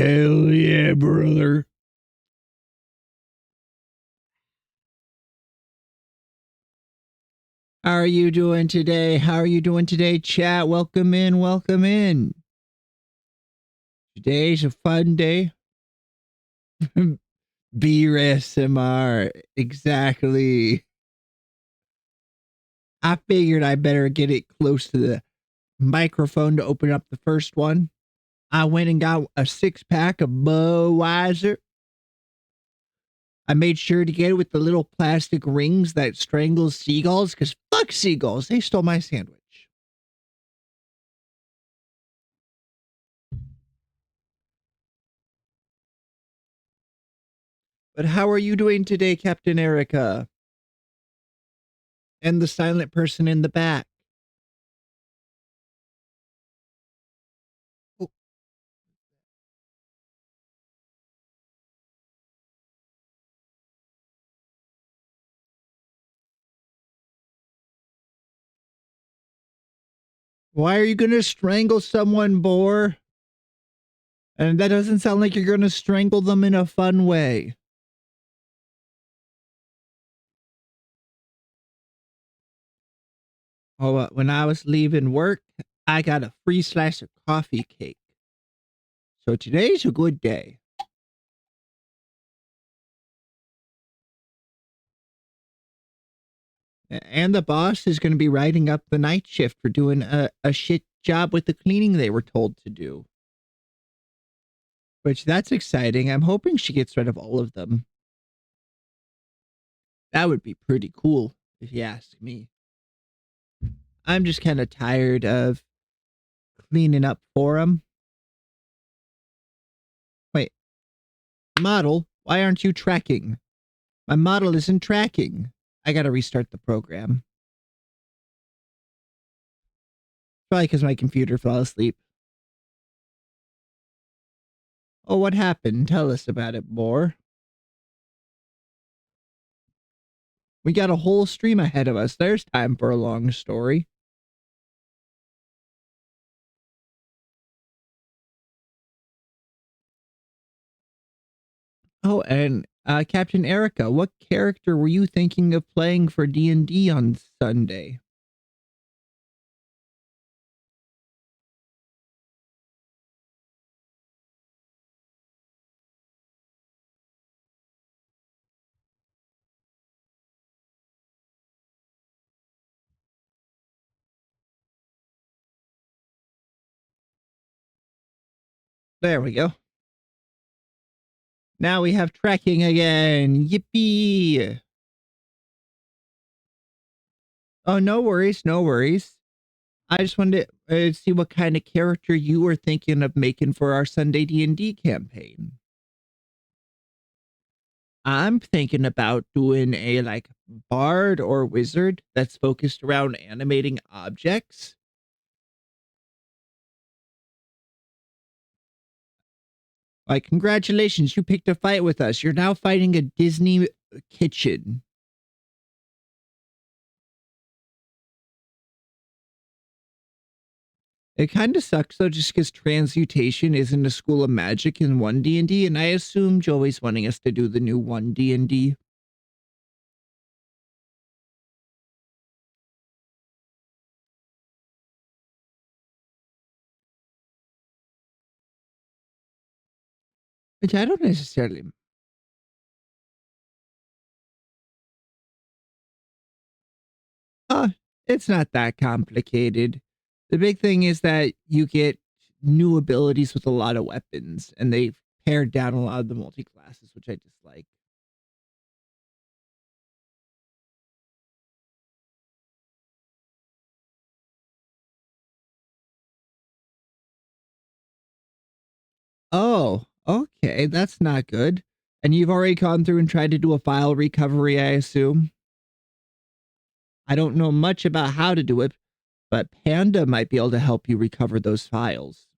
Hell yeah, brother. How are you doing today? How are you doing today, chat? Welcome in, welcome in. Today's a fun day. Beer SMR. Exactly. I figured I better get it close to the microphone to open up the first one. I went and got a 6-pack of Budweiser. I made sure to get it with the little plastic rings that strangles seagulls, because fuck seagulls. They stole my sandwich. But how are you doing today, Captain Erica? And the silent person in the back. Oh, why are you going to strangle someone, Boar? And that doesn't sound like you're going to strangle them in a fun way. Oh, when I was leaving work, I got a free slice of coffee cake. So today's a good day. And the boss is going to be writing up the night shift for doing a shit job with the cleaning they were told to do. Which that's exciting. I'm hoping she gets rid of all of them. That would be pretty cool, if you ask me. I'm just kind of tired of cleaning up for them. Wait, model, why aren't you tracking? My model isn't tracking. I gotta restart the program. Probably because my computer fell asleep. Oh, what happened? Tell us about it more. We got a whole stream ahead of us. There's time for a long story. Oh, and Captain Erica, what character were you thinking of playing for D&D on Sunday? There we go. Now we have tracking again. Yippee! Oh, no worries, no worries. I just wanted to see what kind of character you were thinking of making for our Sunday D&D campaign. I'm thinking about doing a like bard or wizard that's focused around animating objects. Like, congratulations, you picked a fight with us. You're now fighting a Disney kitchen. It kind of sucks though, just because transmutation isn't a school of magic in 1D&D, and I assume Joey's wanting us to do the new 1D&D. Which I don't necessarily. It's not that complicated. The big thing is that you get new abilities with a lot of weapons, and they've pared down a lot of the multi-classes, which I dislike. Oh, okay, that's not good. And you've already gone through and tried to do a file recovery, I assume? I don't know much about how to do it, but Panda might be able to help you recover those files.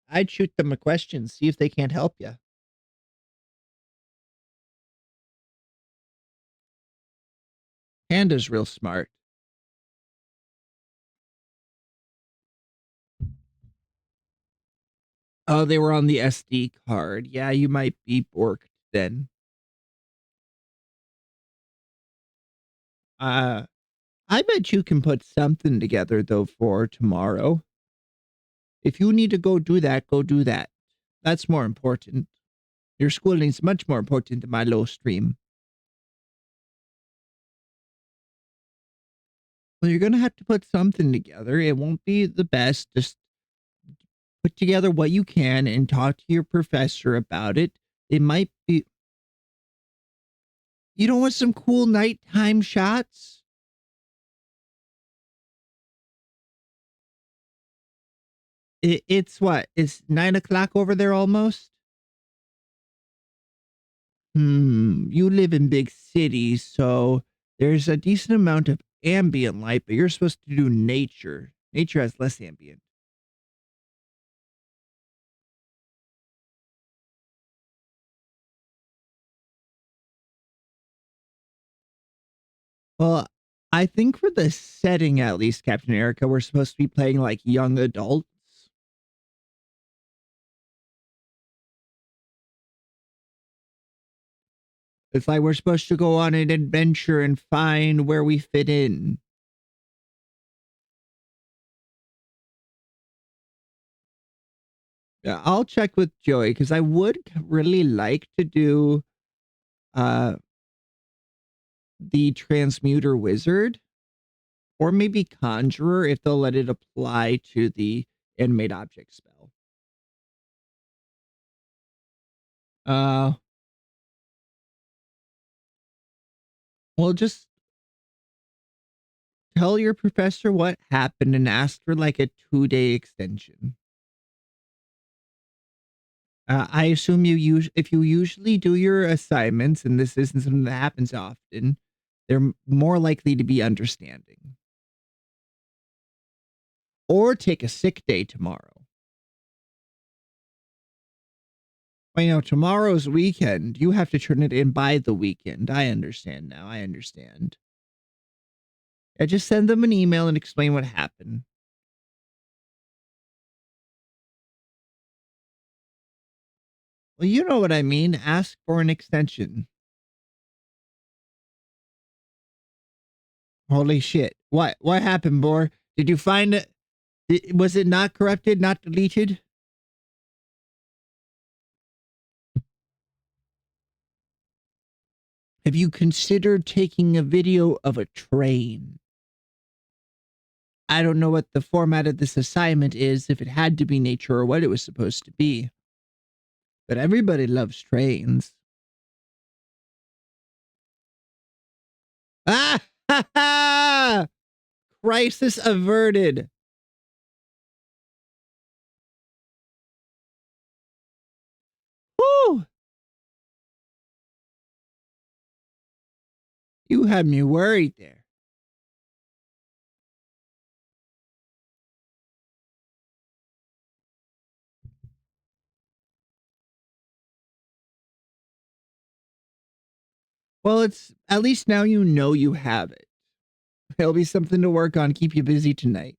I'd shoot them a question, see if they can't help you. Panda's real smart. Oh, they were on the SD card. Yeah, you might be borked then. Uh, I bet you can put something together though for tomorrow. If you need to go do that, go do that. That's more important. Your schooling's much more important than my low stream. Well, you're gonna have to put something together. It won't be the best. Just put together what you can and talk to your professor about it. It might be. You don't want some cool nighttime shots? It's what? It's 9 o'clock over there almost? You live in big cities, so there's a decent amount of ambient light, but you're supposed to do nature. Nature has less ambient. Well, I think for the setting, at least, Captain Erica, we're supposed to be playing like young adults. It's like we're supposed to go on an adventure and find where we fit in. Yeah, I'll check with Joey because I would really like to do uh the transmuter wizard or maybe conjurer if they'll let it apply to the animate object spell. Uh well, just tell your professor what happened and ask for like a 2-day extension. I assume if you usually do your assignments and this isn't something that happens often, they're more likely to be understanding. Or take a sick day tomorrow. Well, tomorrow's weekend. You have to turn it in by the weekend. I understand now. I understand. Yeah, just send them an email and explain what happened. Well, you know what I mean. Ask for an extension. Holy shit. What? What happened, Boar? Did you find it? Was it not corrupted, not deleted? Have you considered taking a video of a train? I don't know what the format of this assignment is, if it had to be nature or what it was supposed to be. But everybody loves trains. Ah! Ha ha! Crisis averted. Whew! You had me worried there. Well, it's at least now you know you have it. It'll be something to work on, keep you busy tonight.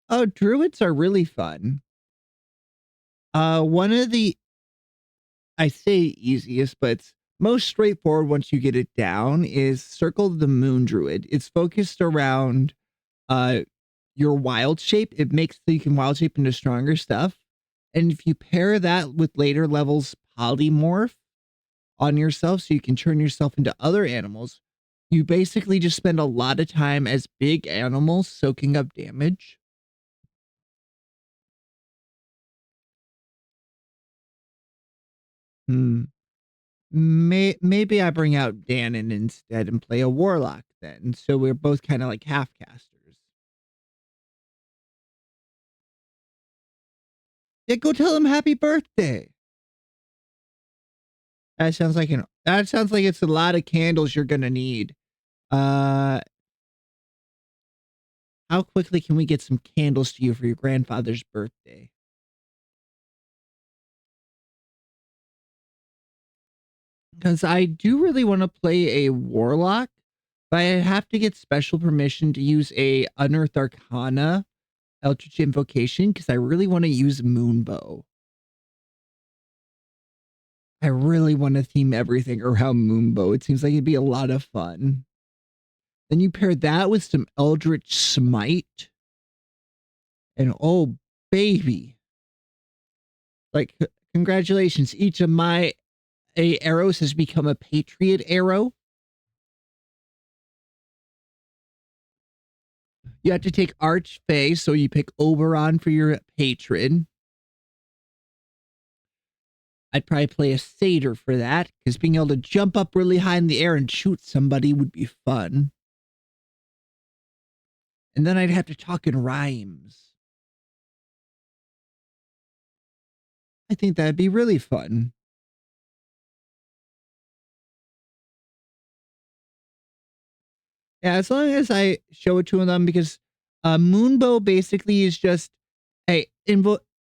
Oh, druids are really fun. One of the I say easiest, but it's most straightforward once you get it down is Circle the Moon Druid. It's focused around uh your wild shape. It makes so you can wild shape into stronger stuff. And if you pair that with later levels polymorph on yourself so you can turn yourself into other animals, you basically just spend a lot of time as big animals soaking up damage. Hmm. Maybe I bring out Danon instead and play a warlock then. So we're both kind of like half casters. Yeah, go tell him happy birthday. That sounds like it's a lot of candles you're gonna need. Uh how quickly can we get some candles to you for your grandfather's birthday? Because I do really want to play a warlock, but I have to get special permission to use a Unearthed Arcana Eldritch Invocation because I really want to use Moonbow. I really want to theme everything around Moonbow. It seems like it'd be a lot of fun. Then you pair that with some Eldritch Smite. And oh, baby. Like, congratulations. Each of my arrows has become a Patriot arrow. You have to take Archfey, so you pick Oberon for your patron. I'd probably play a Satyr for that, because being able to jump up really high in the air and shoot somebody would be fun. And then I'd have to talk in rhymes. I think that'd be really fun. Yeah, as long as I show it to them, because Moonbow basically is just a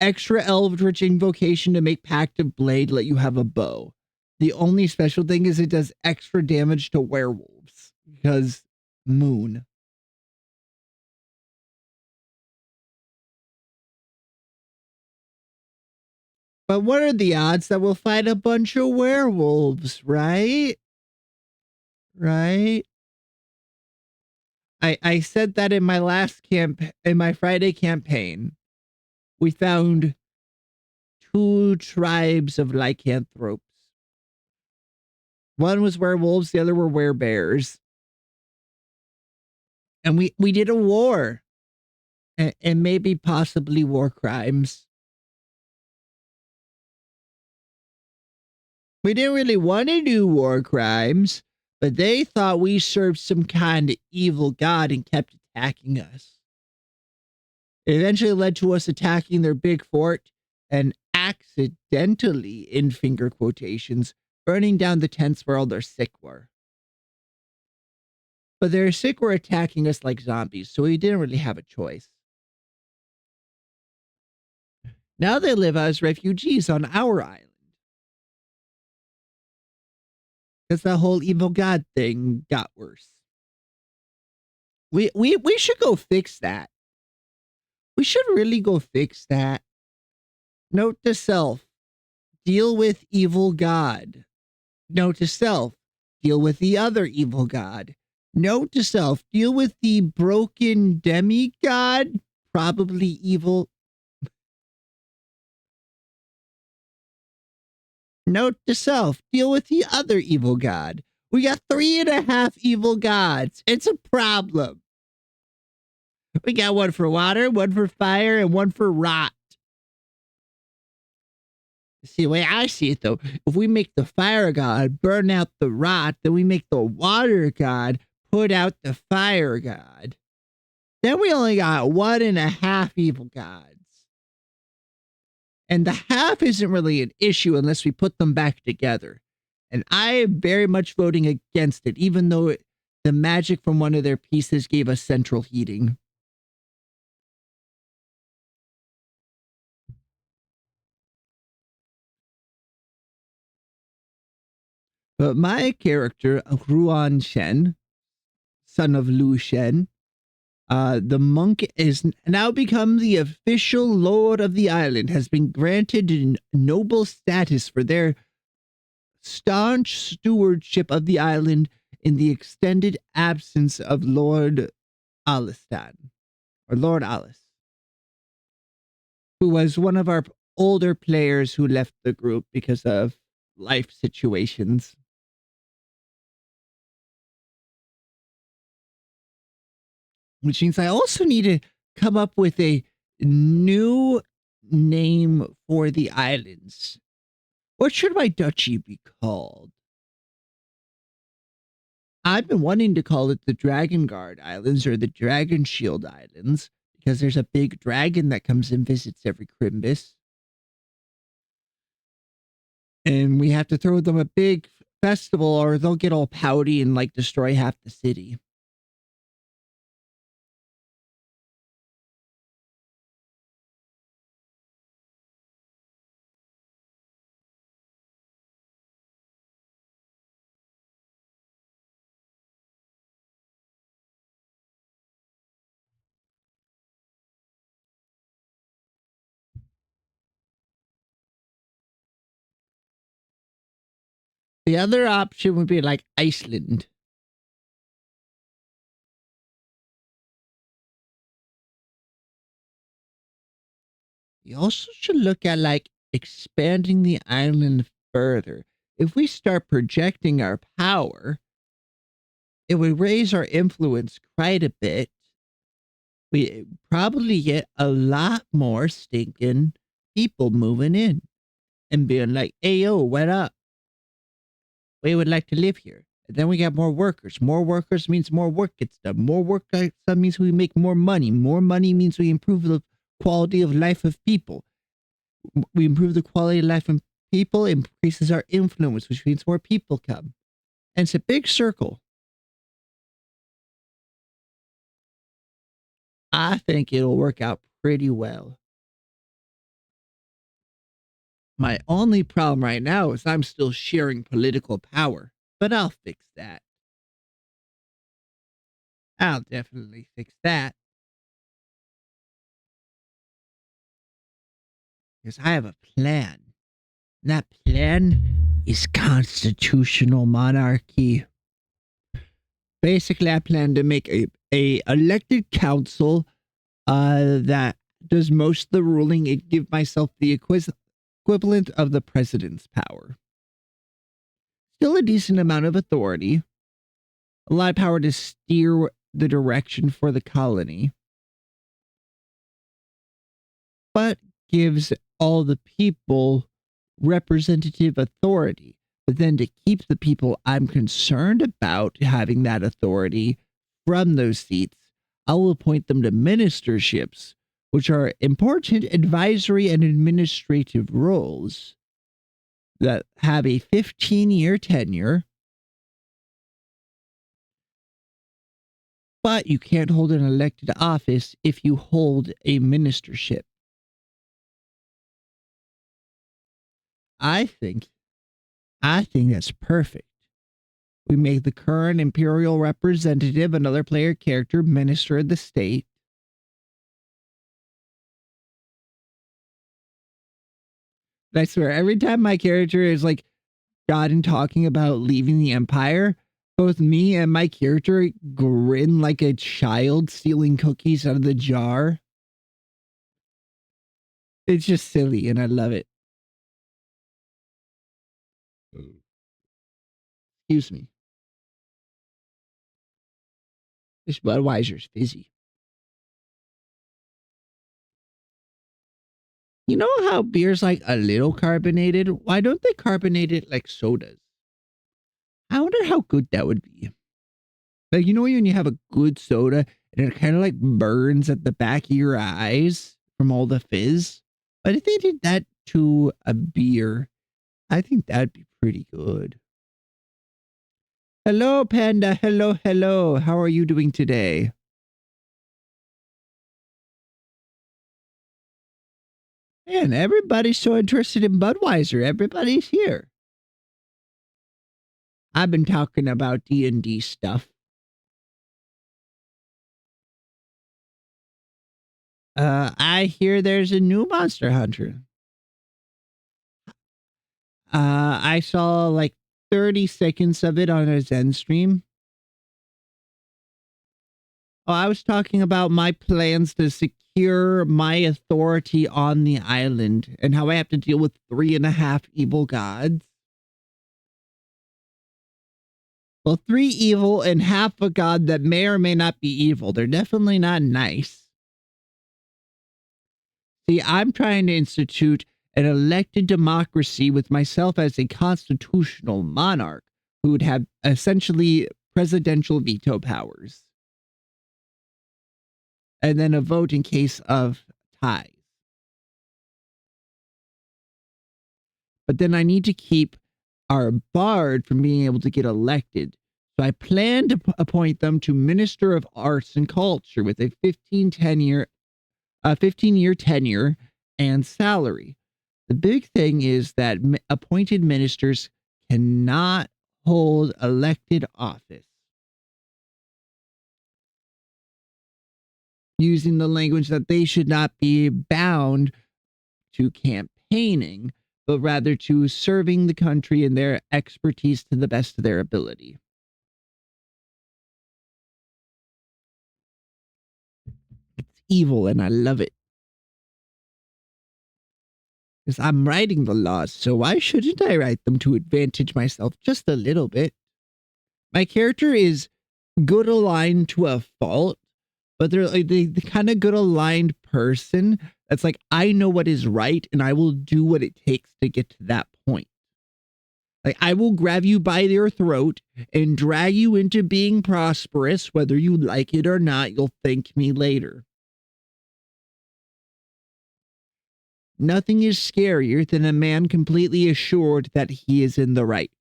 extra Eldritch invocation to make Pact of Blade let you have a bow. The only special thing is it does extra damage to werewolves, because moon. But what are the odds that we'll fight a bunch of werewolves, right? Right? I said that in my last in my Friday campaign. We found 2 tribes of lycanthropes. One was werewolves, the other were werebears. And we did a war. And maybe possibly war crimes. We didn't really want to do war crimes, but they thought we served some kind of evil god and kept attacking us. It eventually led to us attacking their big fort and accidentally, in finger quotations, burning down the tents where all their sick were. But their sick were attacking us like zombies, so we didn't really have a choice. Now they live as refugees on our island. Because the whole evil god thing got worse. We should go fix that. We should really go fix that. Note to self, deal with evil god. Note to self, deal with the other evil god. Note to self, deal with the broken demigod, probably evil. Note to self, deal with the other evil god. We got 3.5 evil gods. It's a problem. We got one for water, one for fire, and one for rot. See, the way I see it, though, if we make the fire god burn out the rot, then we make the water god put out the fire god. Then we only got 1.5 evil gods. And the half isn't really an issue unless we put them back together. And I am very much voting against it, even though the magic from one of their pieces gave us central heating. But my character, Ruan Shen, son of Lu Shen, the monk is now become the official lord of the island, has been granted noble status for their staunch stewardship of the island in the extended absence of Lord Alistan, or Lord Alice, who was one of our older players who left the group because of life situations. Which means I also need to come up with a new name for the islands. What should my duchy be called? I've been wanting to call it the Dragon Guard Islands or the Dragon Shield Islands because there's a big dragon that comes and visits every Crimbus. And we have to throw them a big festival or they'll get all pouty and like destroy half the city. The other option would be like Iceland. You also should look at like expanding the island further. If we start projecting our power, it would raise our influence quite a bit. We probably get a lot more stinking people moving in and being like, hey, yo, what up? We would like to live here. And then we got more workers. More workers means more work gets done. More work gets done means we make more money. More money means we improve the quality of life of people. We improve the quality of life of people, increases our influence, which means more people come. And it's a big circle. I think it'll work out pretty well. My only problem right now is I'm still sharing political power, but I'll fix that. I'll definitely fix that. Because I have a plan. And that plan is constitutional monarchy. Basically, I plan to make a elected council that does most of the ruling and give myself the equivalent of the president's power. Still a decent amount of authority. A lot of power to steer the direction for the colony. But gives all the people representative authority. But then to keep the people I'm concerned about having that authority from those seats, I will appoint them to ministerships, which are important advisory and administrative roles that have a 15-year tenure. But you can't hold an elected office if you hold a ministership. I think that's perfect. We make the current imperial representative another player character, minister of the state. And I swear, every time my character is like gotten talking about leaving the empire, both me and my character grin like a child stealing cookies out of the jar. It's just silly, and I love it. Excuse me. This Budweiser's fizzy. You know how beer's like a little carbonated? Why don't they carbonate it like sodas? I wonder how good that would be. Like, you know when you have a good soda and it kind of like burns at the back of your eyes from all the fizz? But if they did that to a beer, I think that'd be pretty good. Hello, Panda. Hello, hello. How are you doing today? Man, everybody's so interested in Budweiser. Everybody's here. I've been talking about D&D stuff. I hear there's a new Monster Hunter. I saw like 30 seconds of it on a Zen stream. Oh, I was talking about my plans to secure my authority on the island and how I have to deal with 3.5 evil gods. Well, 3 evil and half a god that may or may not be evil. They're definitely not nice. See, I'm trying to institute an elected democracy with myself as a constitutional monarch who would have essentially presidential veto powers. And then a vote in case of ties. But then I need to keep our bard from being able to get elected. So I plan to appoint them to Minister of Arts and Culture with a 15-year tenure and salary. The big thing is that appointed ministers cannot hold elected office. Using the language that they should not be bound to campaigning, but rather to serving the country and their expertise to the best of their ability. It's evil and I love it. Because I'm writing the laws, so why shouldn't I write them to advantage myself just a little bit? My character is good aligned to a fault, but they're like the kind of good aligned person that's like, I know what is right and I will do what it takes to get to that point. Like, I will grab you by your throat and drag you into being prosperous, whether you like it or not. You'll thank me later. Nothing is scarier than a man completely assured that he is in the right.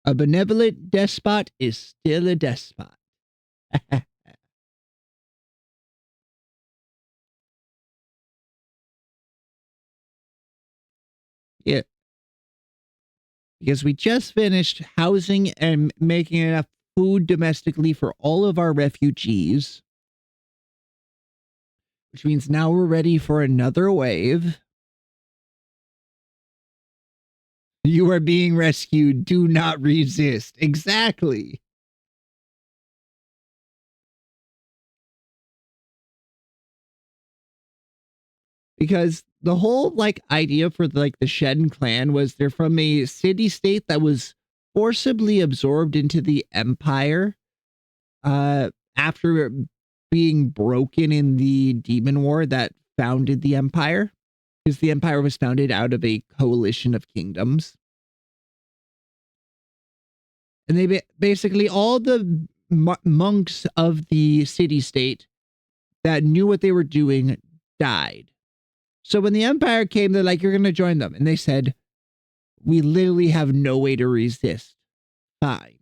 A benevolent despot is still a despot. Yeah. Because we just finished housing and making enough food domestically for all of our refugees, which means now we're ready for another wave. You are being rescued. Do not resist. Exactly. Because the whole like idea for like the Shen clan was they're from a city state that was forcibly absorbed into the empire after being broken in the demon war that founded the empire, because the empire was founded out of a coalition of kingdoms. And they basically all the monks of the city state that knew what they were doing died. So when the empire came, they're like, you're going to join them. And they said, we literally have no way to resist. Fine.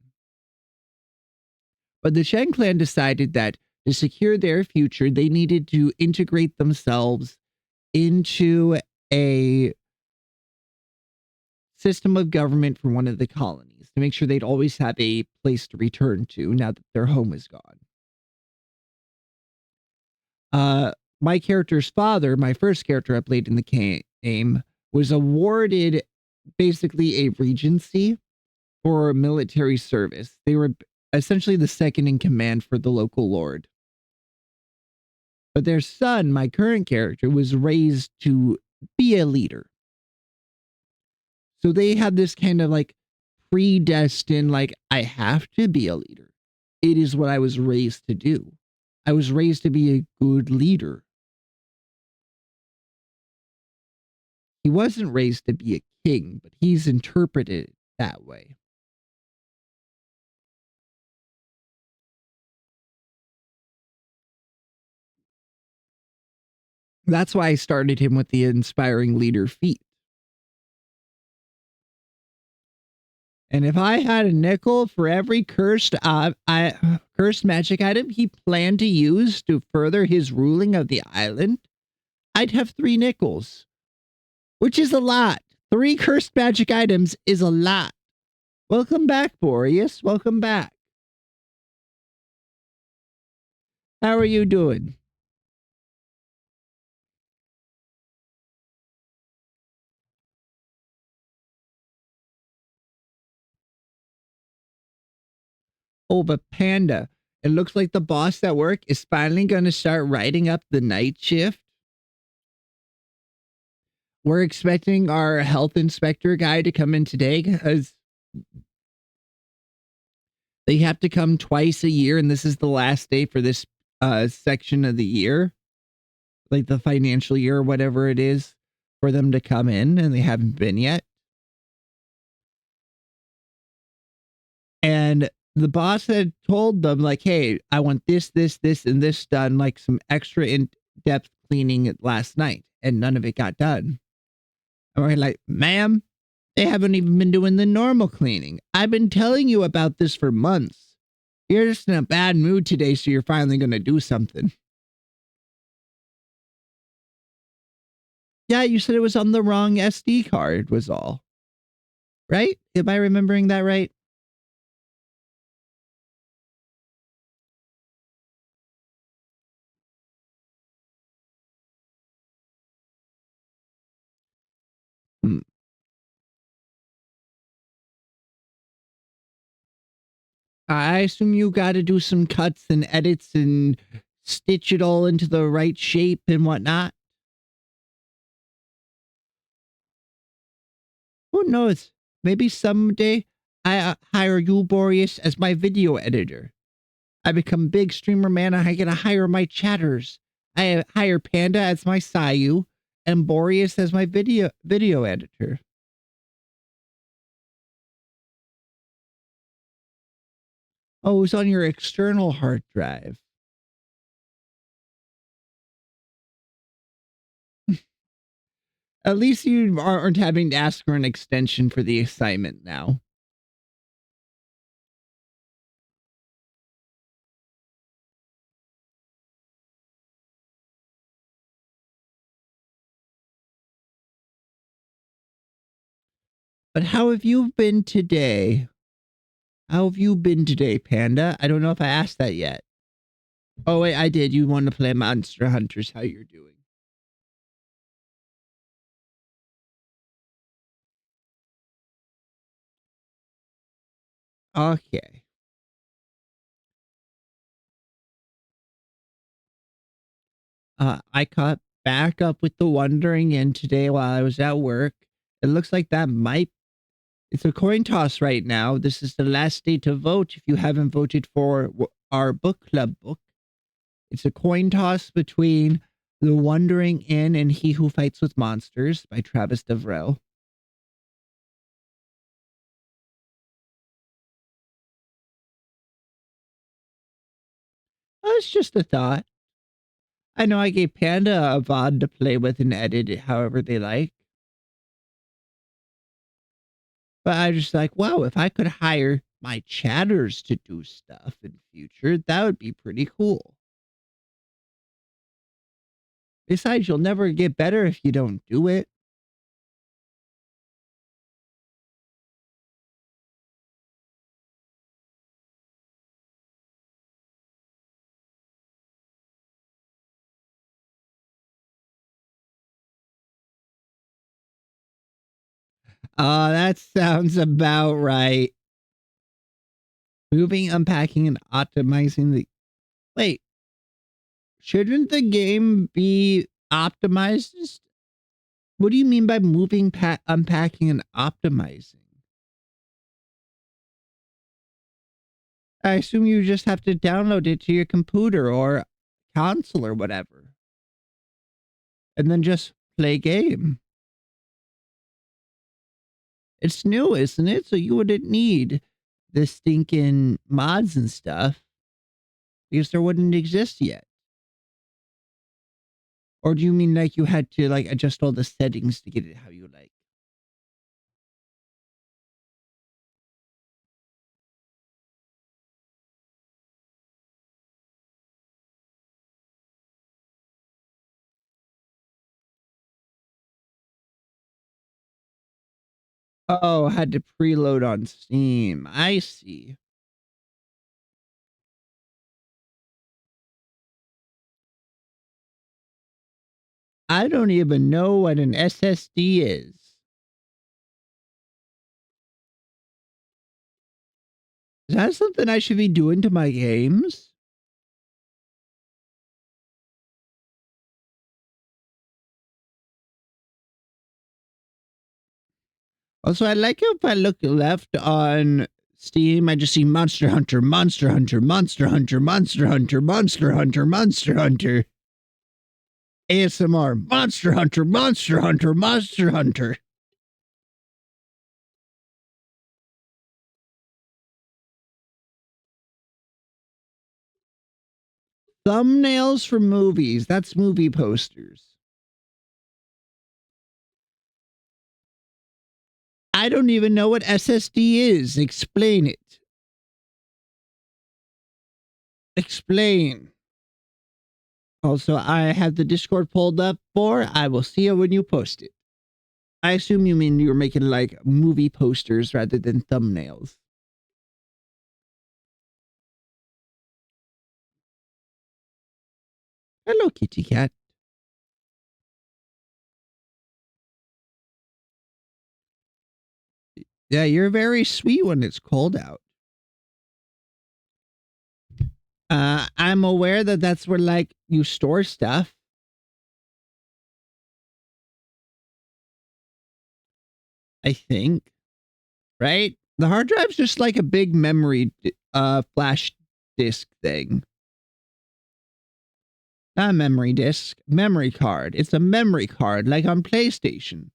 But the Shen clan decided that to secure their future, they needed to integrate themselves into a system of government for one of the colonies to make sure they'd always have a place to return to now that their home is gone. My character's father, my first character I played in the game, was awarded basically a regency for military service. They were essentially the second in command for the local lord. But their son, my current character, was raised to be a leader. So they had this kind of like predestined, like, I have to be a leader. It is what I was raised to do. I was raised to be a good leader. He wasn't raised to be a king, but he's interpreted it that way. That's why I started him with the inspiring leader feat. And if I had a nickel for every cursed magic item he planned to use to further his ruling of the island, I'd have 3 nickels, which is a lot. 3 cursed magic items is a lot. Welcome back, Boreas. Welcome back. How are you doing? Oh, but Panda, it looks like the boss at work is finally going to start writing up the night shift. We're expecting our health inspector guy to come in today because they have to come twice a year, and this is the last day for this section of the year, like the financial year or whatever it is, for them to come in, and they haven't been yet. And the boss had told them, like, hey, I want this, this, this, and this done, like some extra in-depth cleaning last night, and none of it got done. And we're like, ma'am, they haven't even been doing the normal cleaning. I've been telling you about this for months. You're just in a bad mood today, so you're finally going to do something. Yeah, you said it was on the wrong SD card, was all. Right? Am I remembering that right? I assume you got to do some cuts and edits and stitch it all into the right shape and whatnot. Who knows? Maybe someday I hire you, Boreas, as my video editor. I become big streamer man and I get to hire my chatters. I hire Panda as my Sayu and Boreas as my video editor. Oh, it's on your external hard drive. At least you aren't having to ask for an extension for the assignment now. But how have you been today? How have you been today, Panda? I don't know if I asked that yet. Oh, wait, I did. You want to play Monster Hunters, how you're doing. Okay. I caught back up with the Wandering Inn today while I was at work. It looks like that might... It's a coin toss right now. This is the last day to vote if you haven't voted for our book club book. It's a coin toss between The Wandering Inn and He Who Fights with Monsters by Travis Devrel. It's just a thought. I know I gave Panda a VOD to play with and edit it however they like. But I just like, wow, if I could hire my chatters to do stuff in future, that would be pretty cool. Besides, you'll never get better if you don't do it. That sounds about right. Moving, unpacking, and optimizing the... Wait, shouldn't the game be optimized? What do you mean by moving, unpacking, and optimizing? I assume you just have to download it to your computer or console or whatever. And then just play game. It's new, isn't it? So you wouldn't need the stinking mods and stuff because there wouldn't exist yet. Or do you mean like you had to like adjust all the settings to get it how you like? Oh, had to preload on Steam. I see. I don't even know what an SSD is. Is that something I should be doing to my games? Also, I like if I look left on Steam, I just see Monster Hunter, Monster Hunter, Monster Hunter, Monster Hunter, Monster Hunter, Monster Hunter. ASMR, Monster Hunter, Monster Hunter, Monster Hunter. Thumbnails for movies. That's movie posters. I don't even know what SSD is. Explain it. Explain. Also, I have the Discord pulled up for. I will see it when you post it. I assume you mean you're making like movie posters rather than thumbnails. Hello, kitty cat. Yeah, you're very sweet when it's cold out. I'm aware that that's where, like, you store stuff. I think. Right? The hard drive's just like a big memory flash disk thing. Not a memory disk, memory card. It's a memory card, like on PlayStation.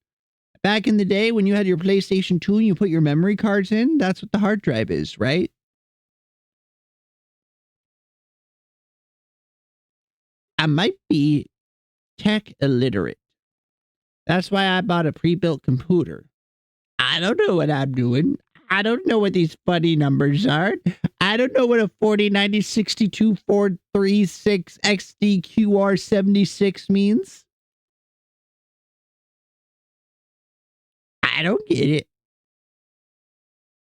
Back in the day when you had your PlayStation 2 and you put your memory cards in, that's what the hard drive is, right? I might be tech illiterate. That's why I bought a pre-built computer. I don't know what I'm doing. I don't know what these funny numbers are. I don't know what a 40, 90, 62, 436 XDQR 76 means. I don't get it.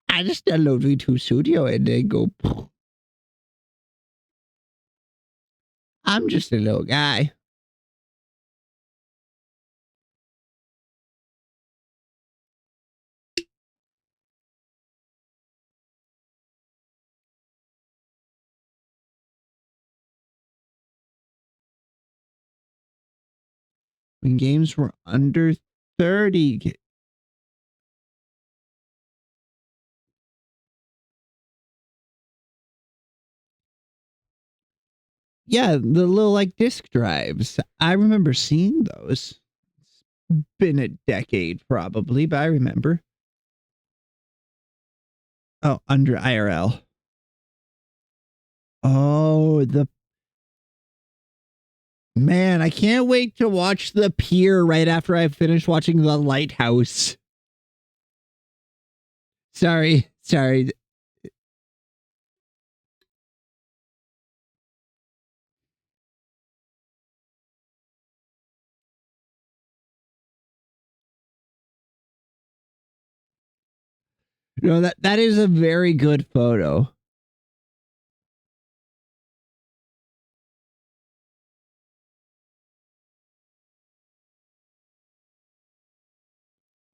I just download V2 Studio and then go. I'm just a little guy. When games were under 30. Yeah, the little like disc drives. I remember seeing those. It's been a decade probably, but I remember. Oh, under IRL. Oh, the man, I can't wait to watch The Pier right after I finish watching The Lighthouse. Sorry. No, that is a very good photo.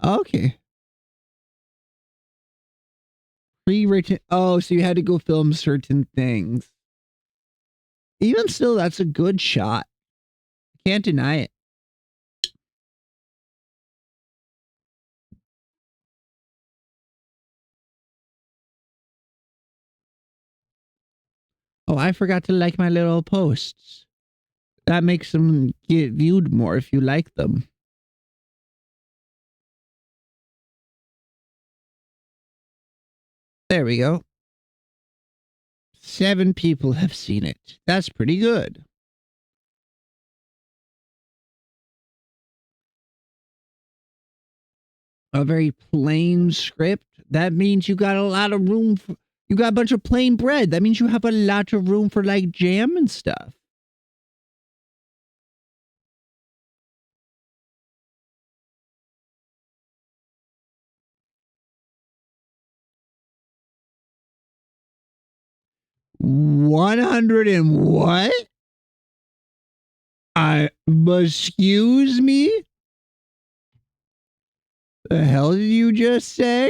Okay. Pre-written. Oh, so you had to go film certain things. Even still, that's a good shot. Can't deny it. Oh, I forgot to like my little posts. That makes them get viewed more if you like them. There we go. 7 people have seen it. That's pretty good. A very plain script. That means you got a lot of room for, you got a bunch of plain bread. That means you have a lot of room for like jam and stuff. $100 and what? Excuse me? The hell did you just say?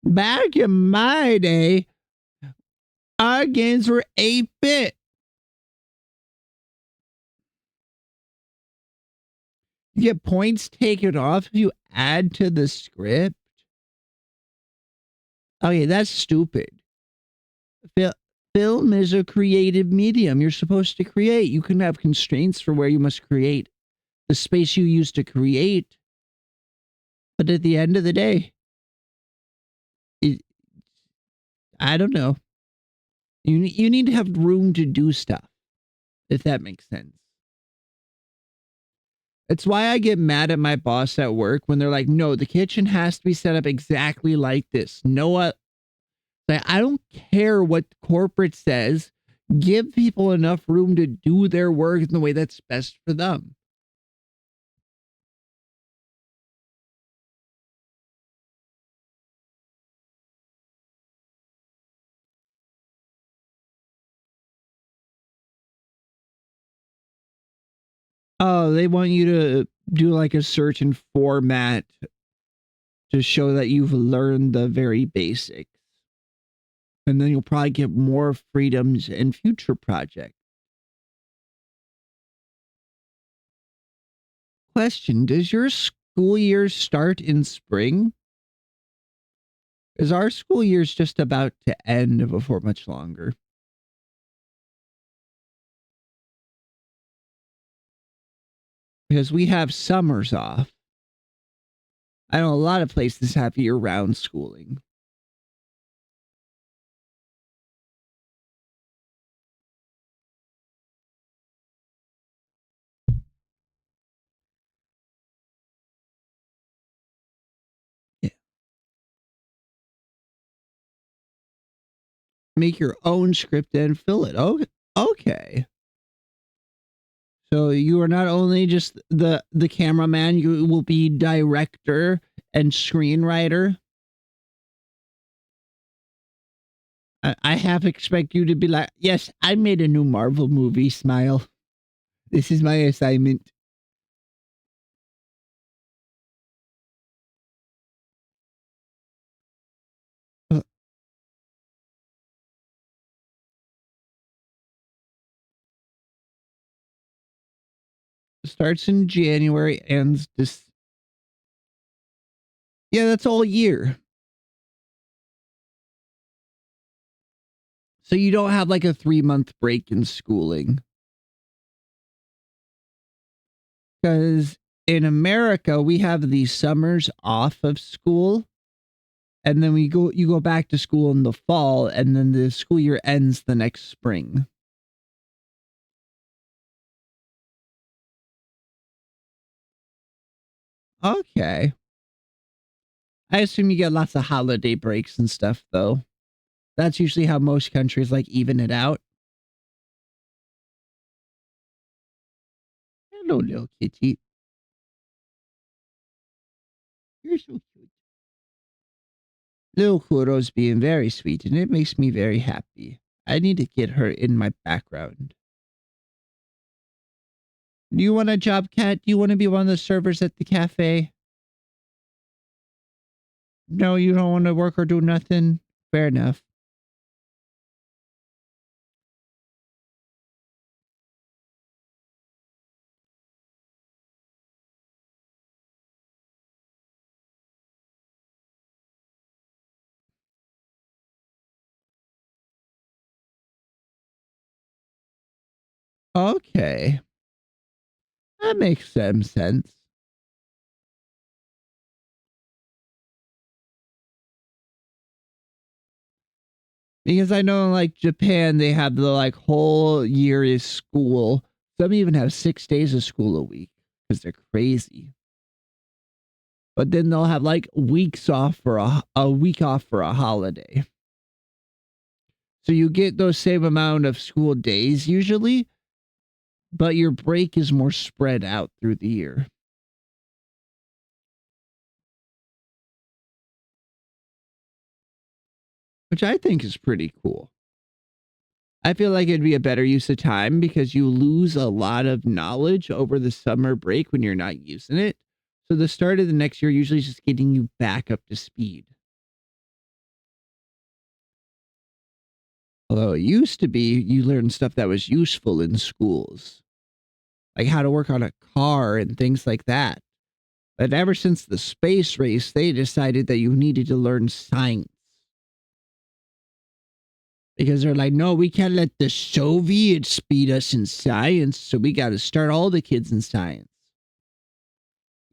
Back in my day, our games were 8-bit. You get points taken off if you add to the script. Okay, that's stupid. Film is a creative medium. You're supposed to create. You can have constraints for where you must create, the space you use to create. But at the end of the day, I don't know. You need to have room to do stuff, if that makes sense. It's why I get mad at my boss at work when they're like, no, the kitchen has to be set up exactly like this. No, I don't care what corporate says. Give people enough room to do their work in the way that's best for them. Oh, they want you to do like a certain format to show that you've learned the very basics. And then you'll probably get more freedoms and future projects. Question: does your school year start in spring? Is our school year's just about to end before much longer? Because we have summers off. I know a lot of places have year-round schooling. Yeah. Make your own script and fill it. Oh, okay. So you are not only just the cameraman, you will be director and screenwriter. I half expect you to be like, yes, I made a new Marvel movie. Smile. This is my assignment. Uh, Starts in January, ends this. Yeah, that's all year. So you don't have like a 3-month break in schooling. Because in America, we have these summers off of school. And then you go back to school in the fall, and then the school year ends the next spring. Okay. I assume you get lots of holiday breaks and stuff, though. That's usually how most countries like even it out. Hello, little kitty. You're so cute. Little Kuro's being very sweet, and it makes me very happy. I need to get her in my background. Do you want a job, Cat? Do you want to be one of the servers at the cafe? No, you don't want to work or do nothing? Fair enough. Okay. That makes some sense. Because I know in like Japan, they have the like whole year is school. Some even have 6 days of school a week because they're crazy. But then they'll have like weeks off for a week off for a holiday. So you get those same amount of school days usually, but your break is more spread out through the year. Which I think is pretty cool. I feel like it'd be a better use of time because you lose a lot of knowledge over the summer break when you're not using it. So the start of the next year usually is just getting you back up to speed. Although it used to be you learned stuff that was useful in schools, like how to work on a car and things like that. But ever since the space race, they decided that you needed to learn science. Because they're like, no, we can't let the Soviets beat us in science, so we got to start all the kids in science.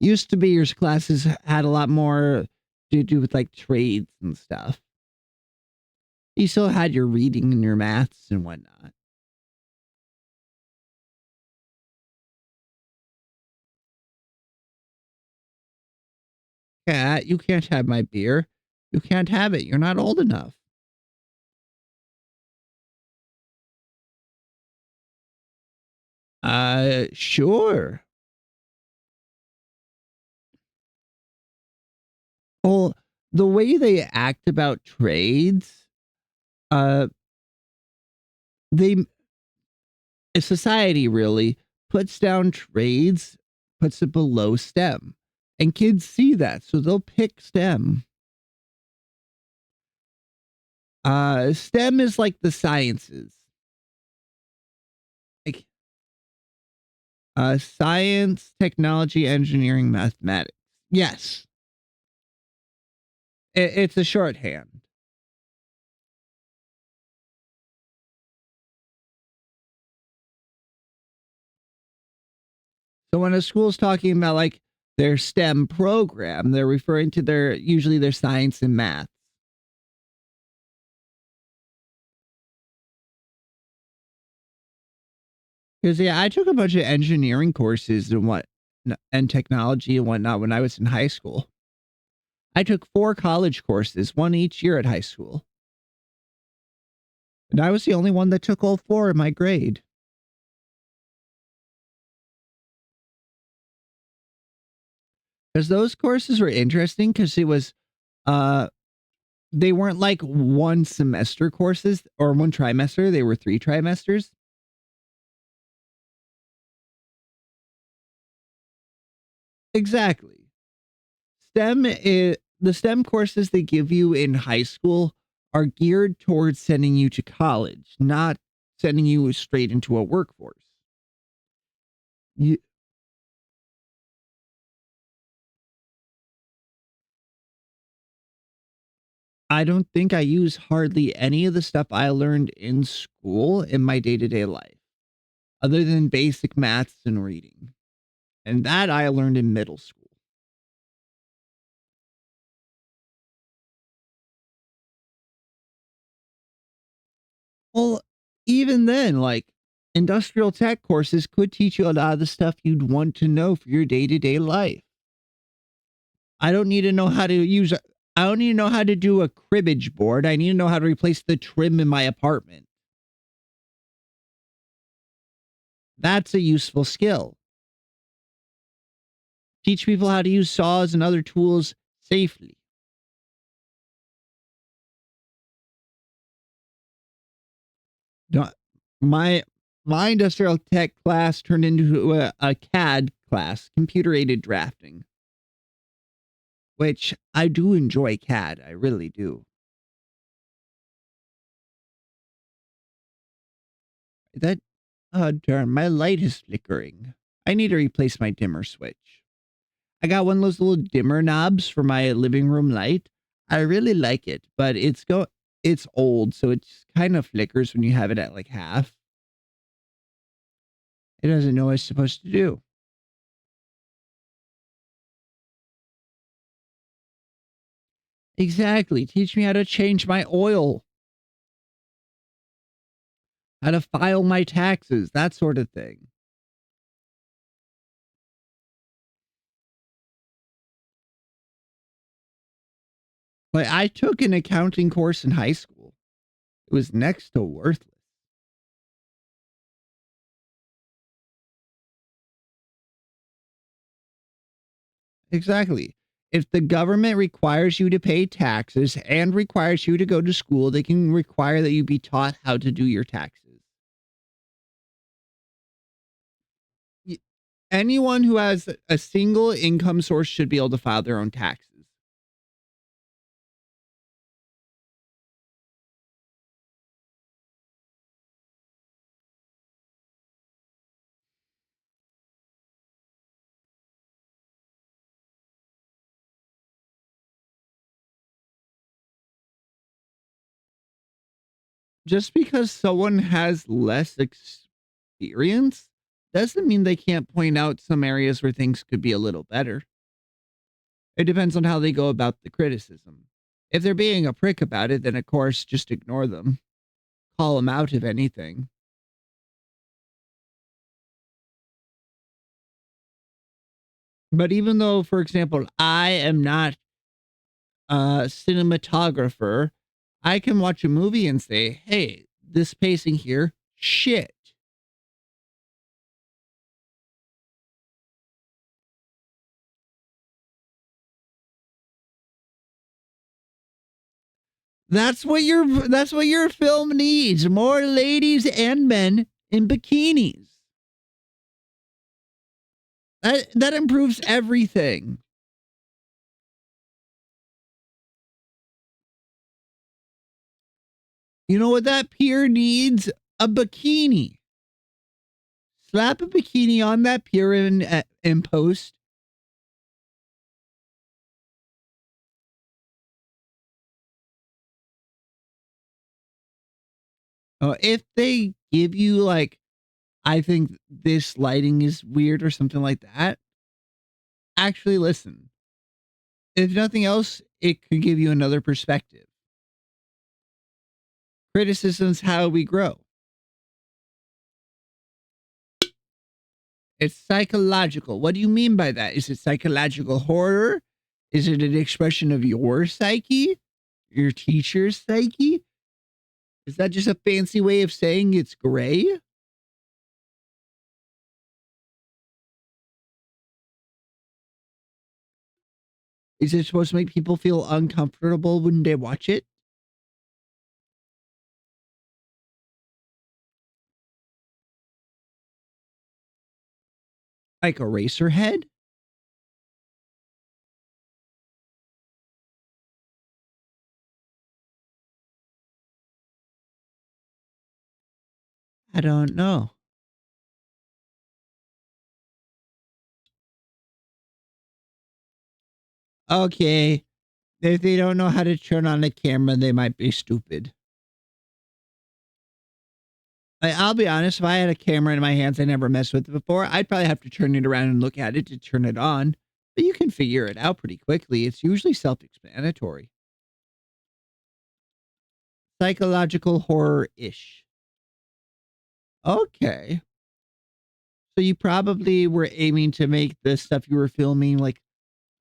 Used to be your classes had a lot more to do with like trades and stuff. You still had your reading and your maths and whatnot. Cat, you can't have my beer. You can't have it. You're not old enough. Sure. Well, the way they act about trades, uh, they society really puts down trades, puts it below STEM. And kids see that, so they'll pick STEM. STEM is like the sciences. Like science, technology, engineering, mathematics. Yes. It's a shorthand. So when a school's talking about like their STEM program, they're referring to usually their science and math. Because yeah, I took a bunch of engineering courses and technology and whatnot when I was in high school. I took 4 college courses, one each year at high school. And I was the only one that took all 4 in my grade. Because those courses were interesting because uh, they weren't like one semester courses or one trimester. They were 3 trimesters. Exactly. The STEM courses they give you in high school are geared towards sending you to college, not sending you straight into a workforce. You, I don't think I use hardly any of the stuff I learned in school in my day to day life, other than basic maths and reading. And that I learned in middle school. Well, even then, like industrial tech courses could teach you a lot of the stuff you'd want to know for your day to day life. I don't need to know how to use I don't need to know how to do a cribbage board. I need to know how to replace the trim in my apartment. That's a useful skill. Teach people how to use saws and other tools safely. No- My my industrial tech class turned into a CAD class, computer aided drafting, which I do enjoy CAD. I really do. That darn, my light is flickering. I need to replace my dimmer switch. I got one of those little dimmer knobs for my living room light. I really like it, but it's old, so it just kind of flickers when you have it at like half. It doesn't know what it's supposed to do. Exactly. Teach me how to change my oil, how to file my taxes, that sort of thing. Like I took an accounting course in high school. It was next to worthless. Exactly. If the government requires you to pay taxes and requires you to go to school, they can require that you be taught how to do your taxes. Y- Anyone who has a single income source should be able to file their own taxes. Just because someone has less experience doesn't mean they can't point out some areas where things could be a little better. It depends on how they go about the criticism. If they're being a prick about it, then of course just ignore them. Call them out if anything. But even though, for example, I am not a cinematographer, I can watch a movie and say, hey, this pacing here, shit. That's what your film needs. More ladies and men in bikinis. That improves everything. You know what that pier needs? A bikini. Slap a bikini on that pier in post. If they give you like, I think this lighting is weird or something like that, actually listen. If nothing else, it could give you another perspective. Criticism's how we grow. It's psychological. What do you mean by that? Is it psychological horror? Is it an expression of your psyche? Your teacher's psyche? Is that just a fancy way of saying it's gray? Is it supposed to make people feel uncomfortable when they watch it? Like a racer head? I don't know. Okay. If they don't know how to turn on a camera, they might be stupid. I'll be honest, if I had a camera in my hands I never messed with it before, I'd probably have to turn it around and look at it to turn it on. But you can figure it out pretty quickly. It's usually self-explanatory. Psychological horror-ish. Okay. So you probably were aiming to make the stuff you were filming like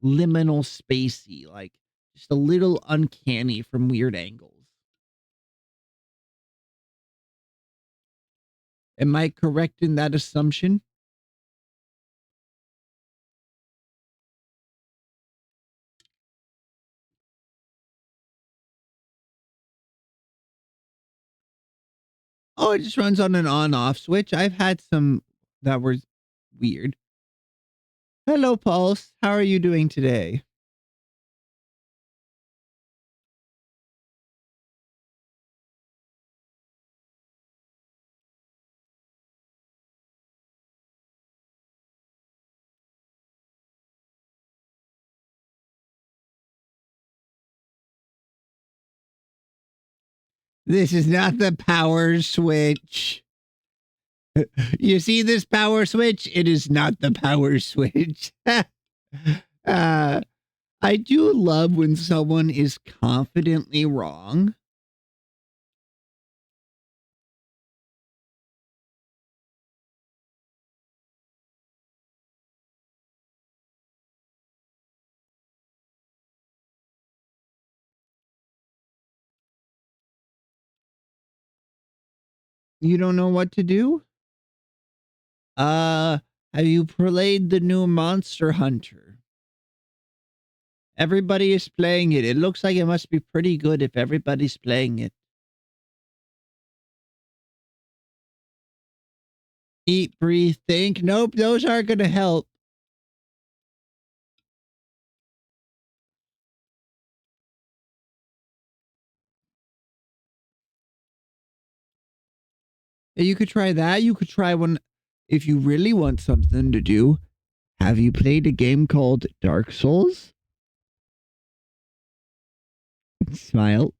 liminal spacey, like just a little uncanny from weird angles. Am I correct in that assumption? Oh, it just runs on an on-off switch. I've had some that were weird. Hello, Pulse. How are you doing today? This is not the power switch. You see this power switch? It is not the power switch. uh, I do love when someone is confidently wrong. You don't know what to do? Uh, have you played the new Monster Hunter? Everybody is playing it. It looks like it must be pretty good if everybody's playing it. Eat, breathe, think. Nope, those aren't going to help. You could try that. You could try one if you really want something to do. Have you played a game called Dark Souls? Smile.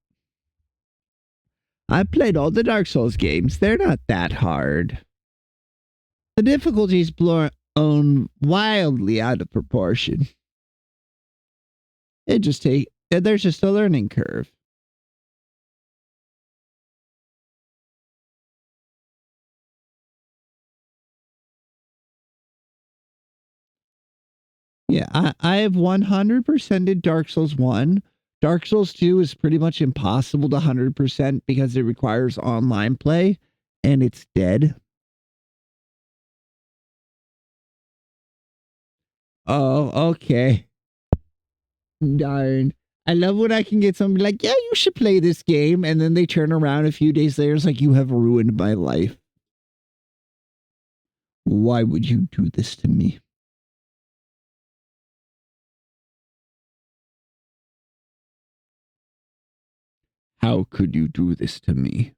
I've played all the Dark Souls games. They're not that hard. The difficulty's blown wildly out of proportion. There's just a learning curve. Yeah, I've 100%ed Dark Souls 1. Dark Souls 2 is pretty much impossible to 100% because it requires online play and it's dead. Oh, okay. Darn. I love when I can get somebody like, yeah, you should play this game. And then they turn around a few days later. It's like, you have ruined my life. Why would you do this to me? How could you do this to me?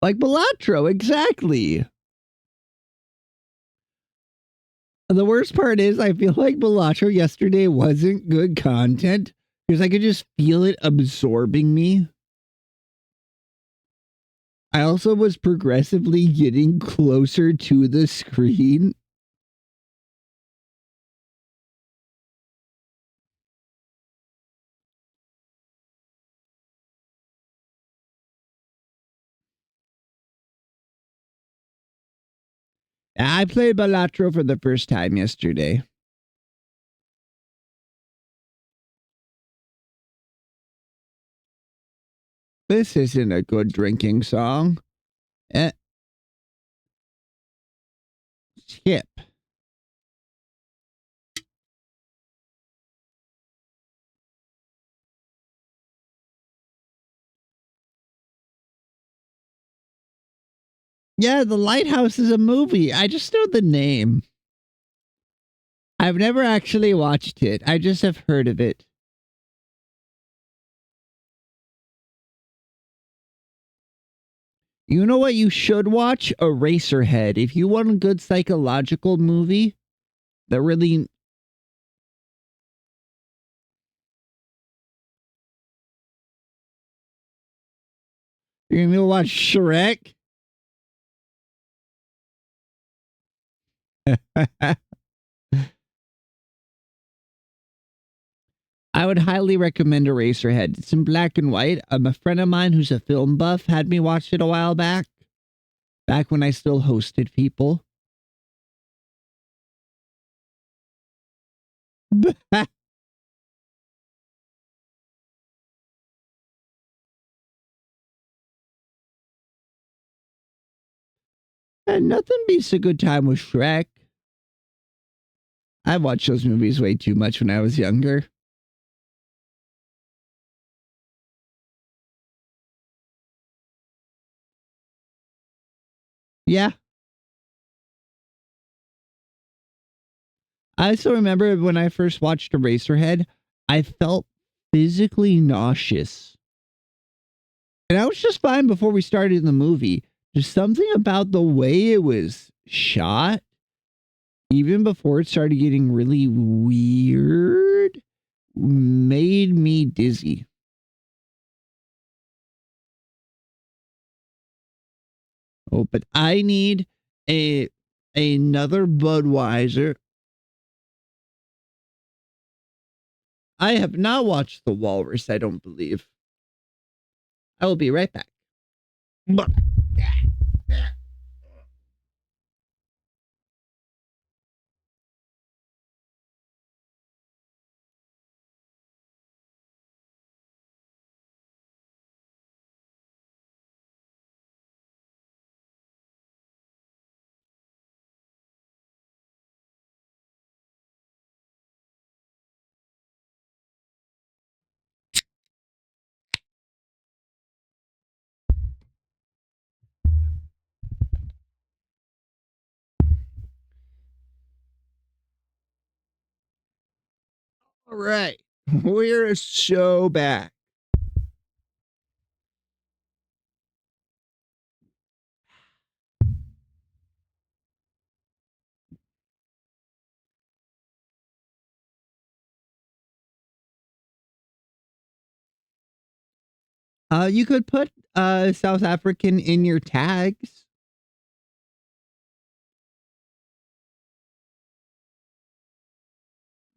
Like Balatro, exactly. The worst part is I feel like Balatro yesterday wasn't good content because I could just feel it absorbing me. I also was progressively getting closer to the screen. I played Balatro for the first time yesterday. This isn't a good drinking song. Eh, skip. Yeah, The Lighthouse is a movie. I just know the name. I've never actually watched it. I just have heard of it. You know what you should watch? Eraserhead. If you want a good psychological movie that really... You're going to watch Shrek? I would highly recommend Eraserhead. It's in black and white. A friend of mine who's a film buff had me watch it a while back when I still hosted people. And nothing beats a good time with Shrek. I watched those movies way too much when I was younger. Yeah. I still remember when I first watched Eraserhead, I felt physically nauseous. And I was just fine before we started the movie. Just something about the way it was shot, even before it started getting really weird, made me dizzy. Oh, but I need another Budweiser. I have not watched The Walrus, I don't believe. I will be right back. All right. We're so back. You could put South African in your tags.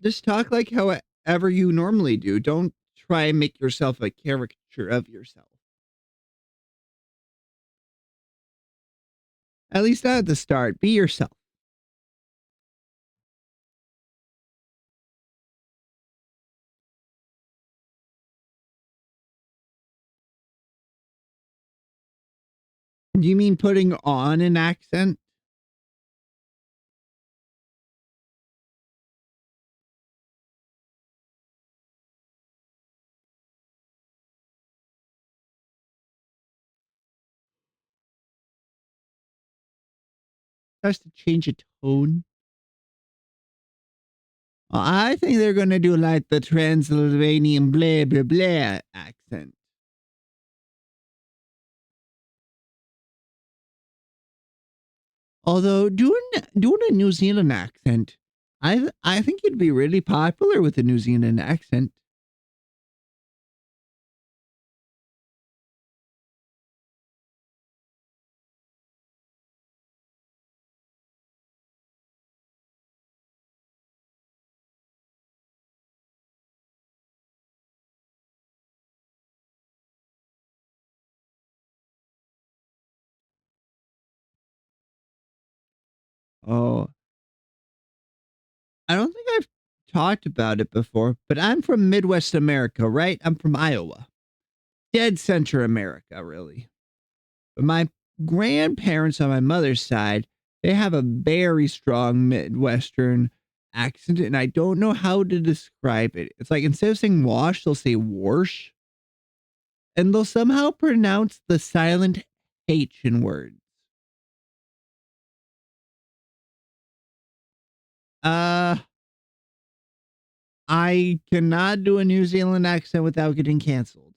Just talk like however you normally do. Don't try and make yourself a caricature of yourself. At least not at the start. Be yourself. Do you mean putting on an accent? Has to change a tone. I think they're going to do like the Transylvanian blah, blah, blah accent. Although doing a New Zealand accent, I think you'd be really popular with a New Zealand accent. Oh, I don't think I've talked about it before, but I'm from Midwest America, right? I'm from Iowa. Dead center America, really. But my grandparents on my mother's side, they have a very strong Midwestern accent, and I don't know how to describe it. It's like instead of saying wash, they'll say wash, and they'll somehow pronounce the silent H in words. Uh, I cannot do a New Zealand accent without getting canceled.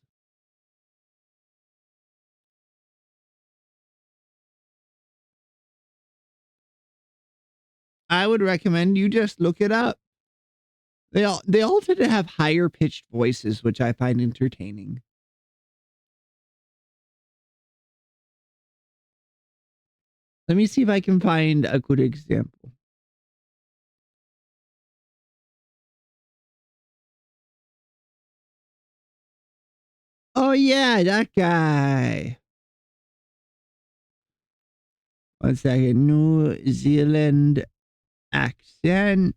I would recommend you just look it up. They all tend to have higher pitched voices, which I find entertaining. Let me see if I can find a good example. Oh yeah, that guy. One second. New Zealand accent.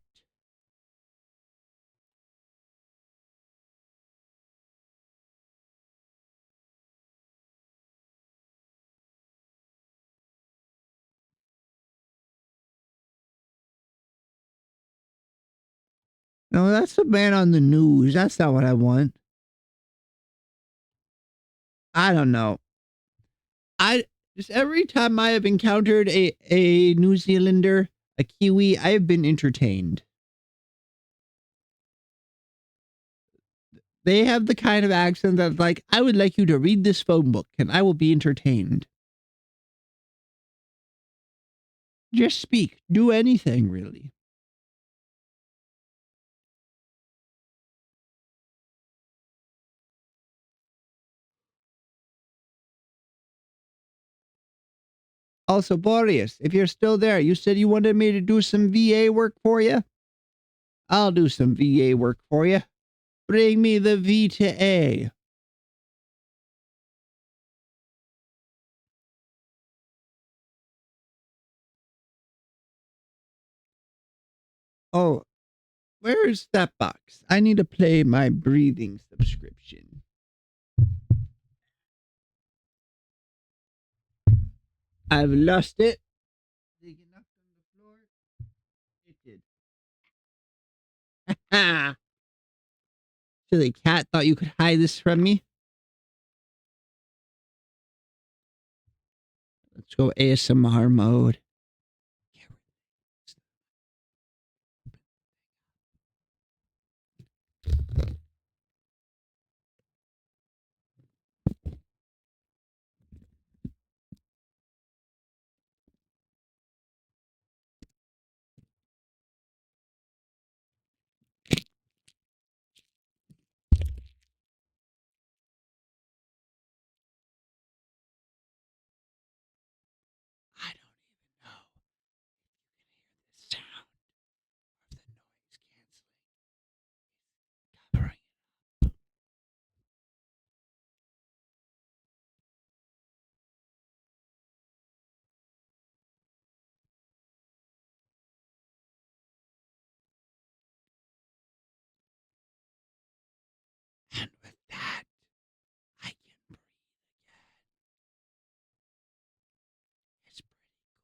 No, that's the man on the news. That's not what I want. I don't know. I just every time I have encountered a New Zealander, a Kiwi, I have been entertained. They have the kind of accent that's like, I would like you to read this phone book and I will be entertained. Just speak. Do anything, really. Also, Boreas, if you're still there, you said you wanted me to do some VA work for you? I'll do some VA work for you. Bring me the V to A. Oh, where's that box? I need to play my breathing subscription. I've lost it. Did it get knocked on the floor? It did. Ha! Silly cat thought you could hide this from me. Let's go ASMR mode. I don't even know the sound of the noise canceling. And with that, I can breathe again. It's pretty cool.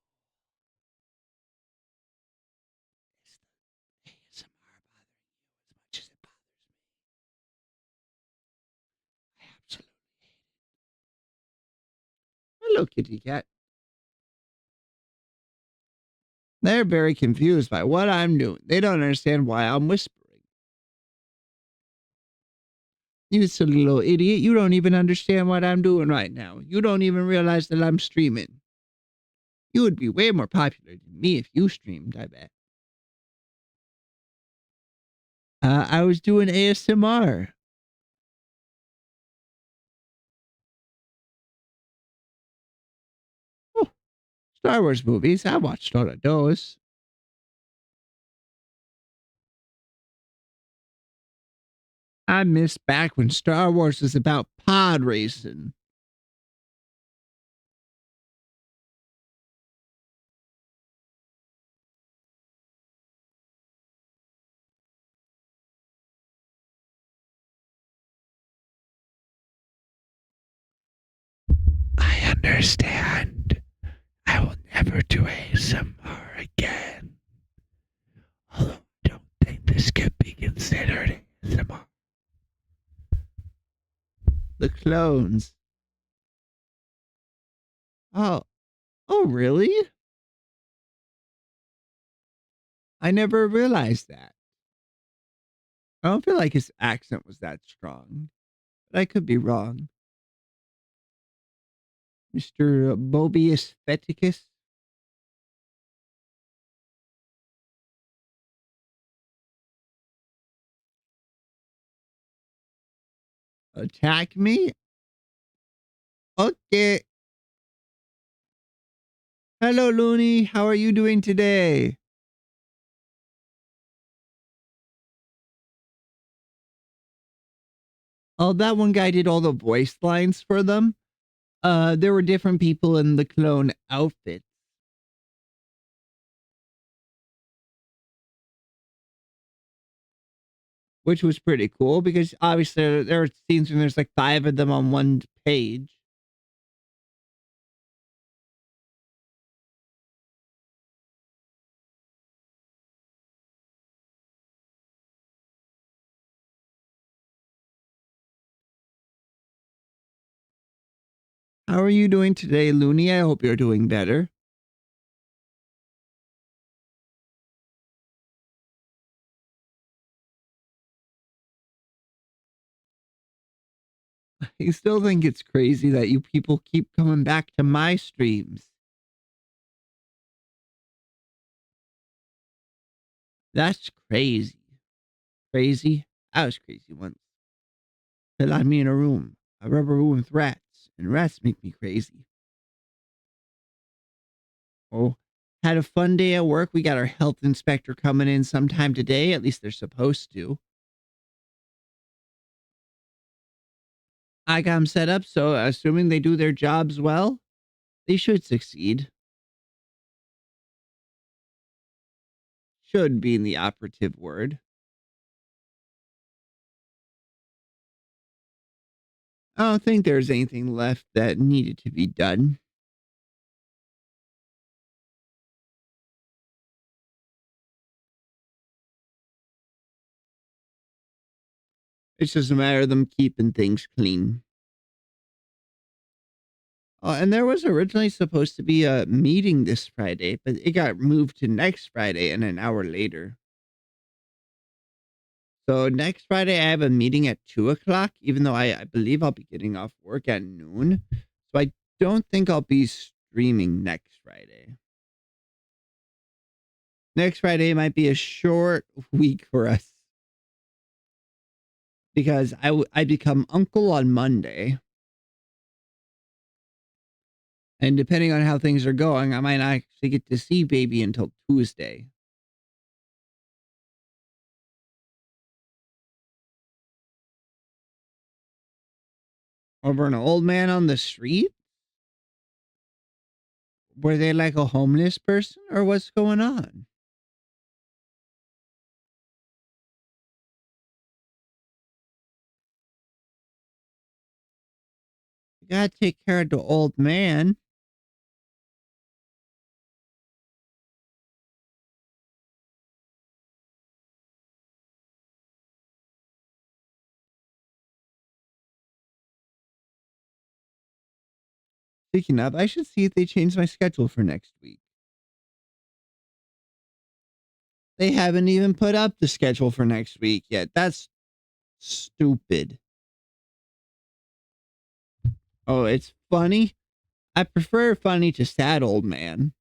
Is the ASMR bothering you as much as it bothers me? I absolutely hate it. Hello, kitty cat. They're very confused by what I'm doing. They don't understand why I'm whispering. You silly little idiot. You don't even understand what I'm doing right now. You don't even realize that I'm streaming. You would be way more popular than me if you streamed, I bet. I was doing ASMR. Oh, Star Wars movies. I watched all of those. I miss back when Star Wars was about pod racing. I understand. I will never do ASMR again. Although I don't think this could be considered ASMR. The clones. Oh, oh, really? I never realized that. I don't feel like his accent was that strong, but I could be wrong. Mr. Bobius Feticus? Attack me? Okay. Hello, Looney. How are you doing today? Oh, that one guy did all the voice lines for them. There were different people in the clone outfits, which was pretty cool because obviously there are scenes when there's like 5 of them on one page. How are you doing today, Looney? I hope you're doing better. I still think it's crazy that you people keep coming back to my streams. That's crazy. Crazy? I was crazy once. They locked me in a room, a rubber room with rats, and rats make me crazy. Oh, had a fun day at work. We got our health inspector coming in sometime today. At least they're supposed to. I got them set up, so assuming they do their jobs well, they should succeed. Should being the operative word. I don't think there's anything left that needed to be done. It's just a matter of them keeping things clean. Oh, and there was originally supposed to be a meeting this Friday, but it got moved to next Friday and an hour later. So next Friday, I have a meeting at 2 o'clock, even though I believe I'll be getting off work at noon. So I don't think I'll be streaming next Friday. Next Friday might be a short week for us because I become uncle on Monday. And depending on how things are going, I might not actually get to see baby until Tuesday. Over an old man on the street? Were they like a homeless person or what's going on? You gotta take care of the old man. Speaking of, I should see if they changed my schedule for next week. They haven't even put up the schedule for next week yet. That's stupid. Oh, it's funny. I prefer funny to sad old man.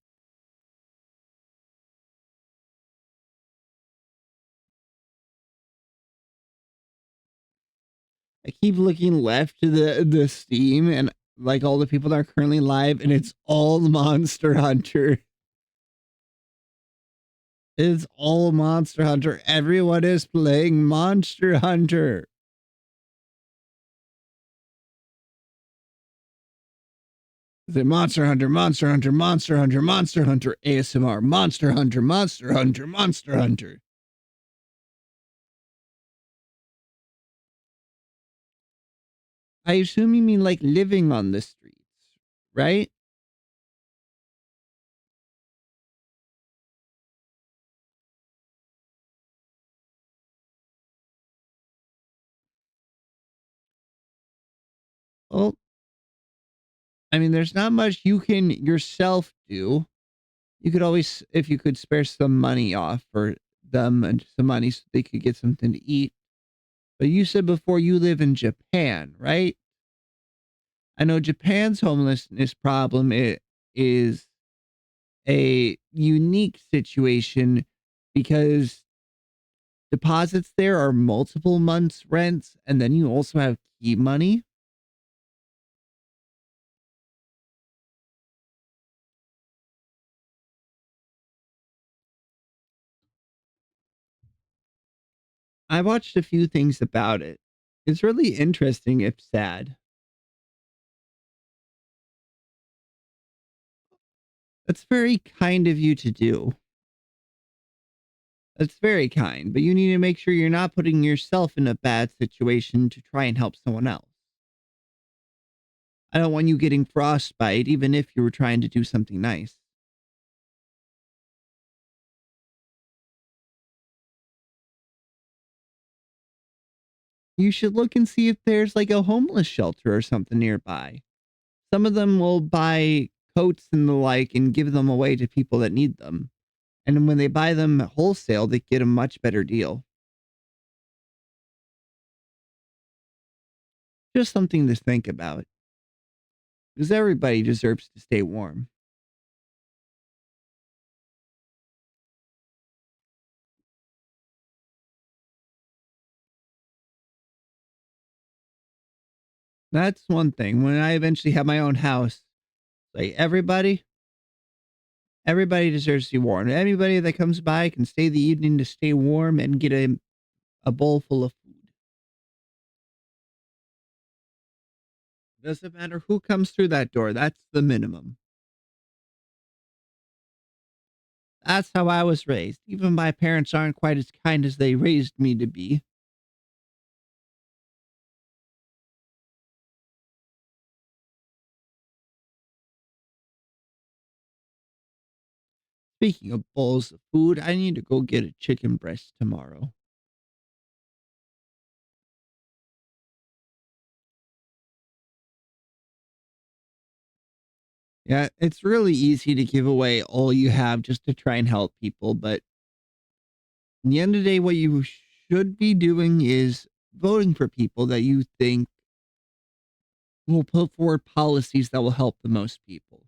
I keep looking left to the Steam and like all the people that are currently live, and it's all Monster Hunter. It's all Monster Hunter. Everyone is playing Monster Hunter. Is it Monster Hunter, Monster Hunter, Monster Hunter, Monster Hunter, ASMR, Monster Hunter, Monster Hunter, Monster Hunter? I assume you mean like living on the streets, right? Well, I mean, there's not much you can yourself do. You could always, if you could spare some money off for them and some money so they could get something to eat. But you said before you live in Japan, right? I know Japan's homelessness problem is a unique situation because deposits there are multiple months' rents, and then you also have key money. I watched a few things about it. It's really interesting if sad. That's very kind of you to do. That's very kind, but you need to make sure you're not putting yourself in a bad situation to try and help someone else. I don't want you getting frostbite, even if you were trying to do something nice. You should look and see if there's like a homeless shelter or something nearby. Some of them will buy coats and the like and give them away to people that need them. And when they buy them wholesale, they get a much better deal. Just something to think about. Because everybody deserves to stay warm. That's one thing. When I eventually have my own house, like everybody deserves to be warm. Anybody that comes by can stay the evening to stay warm and get a bowl full of food. Doesn't matter who comes through that door. That's the minimum. That's how I was raised. Even my parents aren't quite as kind as they raised me to be. Speaking of bowls of food, I need to go get a chicken breast tomorrow. Yeah, it's really easy to give away all you have just to try and help people, but at the end of the day, what you should be doing is voting for people that you think will put forward policies that will help the most people.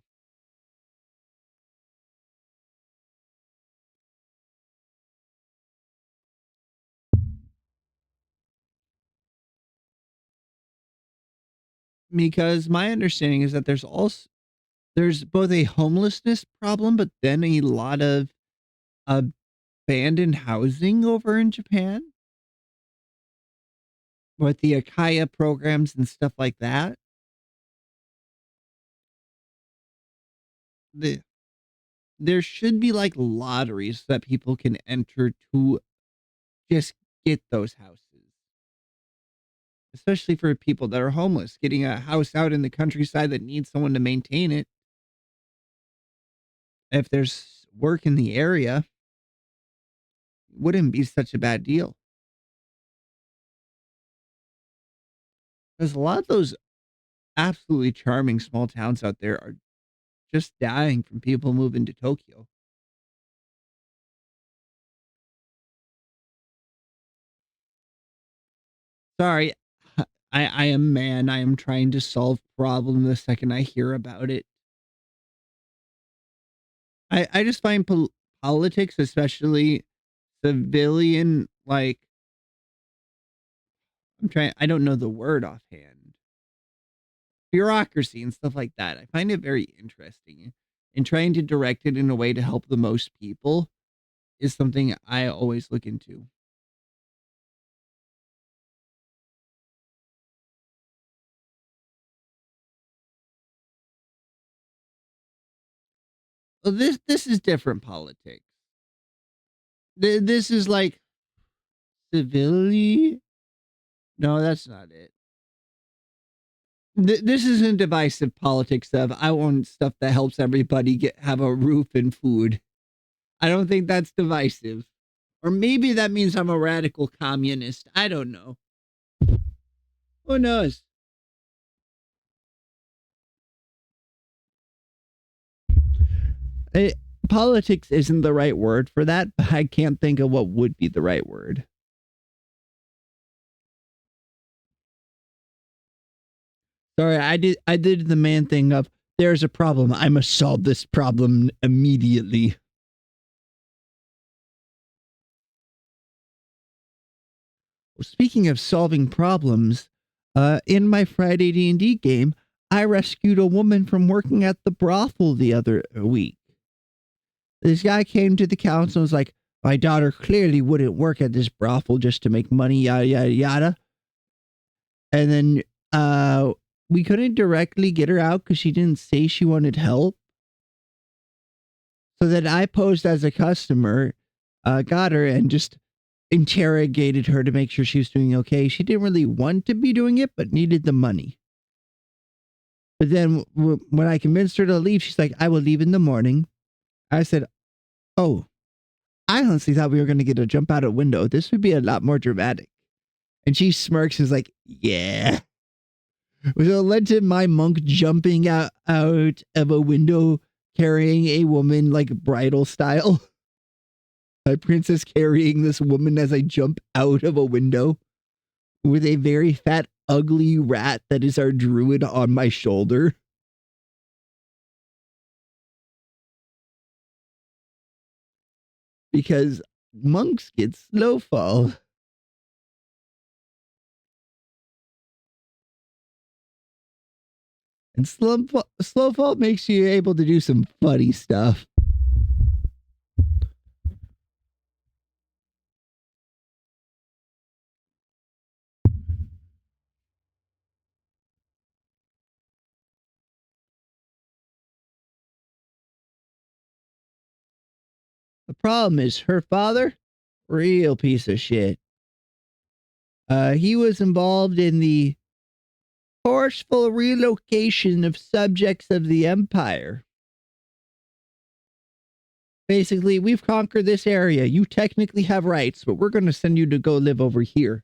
Because my understanding is that there's both a homelessness problem, but then a lot of abandoned housing over in Japan with the Akaya programs and stuff like that. The, there should be like lotteries that people can enter to just get those houses, especially for people that are homeless. Getting a house out in the countryside that needs someone to maintain it. If there's work in the area, wouldn't be such a bad deal. Because a lot of those absolutely charming small towns out there are just dying from people moving to Tokyo. Sorry, I am man. I am trying to solve problem the second I hear about it. I just find politics, especially civilian, like I don't know the word offhand. Bureaucracy and stuff like that. I find it very interesting. And trying to direct it in a way to help the most people is something I always look into. Well, this is different politics. This is like civility. No, that's not it. This isn't divisive politics of I want stuff that helps everybody have a roof and food. I don't think that's divisive. Or maybe that means I'm a radical communist. I don't know. Who knows? Eh, Politics isn't the right word for that, but I can't think of what would be the right word. Sorry, I did the man thing of there's a problem. I must solve this problem immediately. Speaking of solving problems, in my Friday D&D game, I rescued a woman from working at the brothel the other week. This guy came to the council and was like, my daughter clearly wouldn't work at this brothel just to make money, yada, yada, yada. And then we couldn't directly get her out because she didn't say she wanted help. So then I posed as a customer, got her, and just interrogated her to make sure she was doing okay. She didn't really want to be doing it, but needed the money. But then when I convinced her to leave, she's like, I will leave in the morning. I said, oh, I honestly thought we were going to get a jump out a window. This would be a lot more dramatic. And she smirks and is like, yeah. So it led to my monk jumping out of a window carrying a woman like bridal style. My princess carrying this woman as I jump out of a window with a very fat, ugly rat that is our druid on my shoulder. Because monks get slow fall. And slow fall makes you able to do some funny stuff. The problem is her father, real piece of shit. He was involved in the forceful relocation of subjects of the empire. Basically, we've conquered this area. You technically have rights, but we're going to send you to go live over here.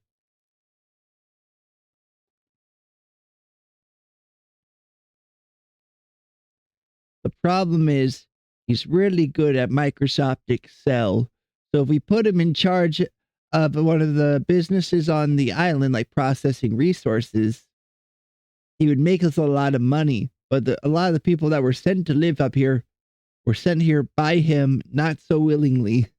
The problem is he's really good at Microsoft Excel. So if we put him in charge of one of the businesses on the island, like processing resources, he would make us a lot of money. But a lot of the people that were sent to live up here were sent here by him, not so willingly.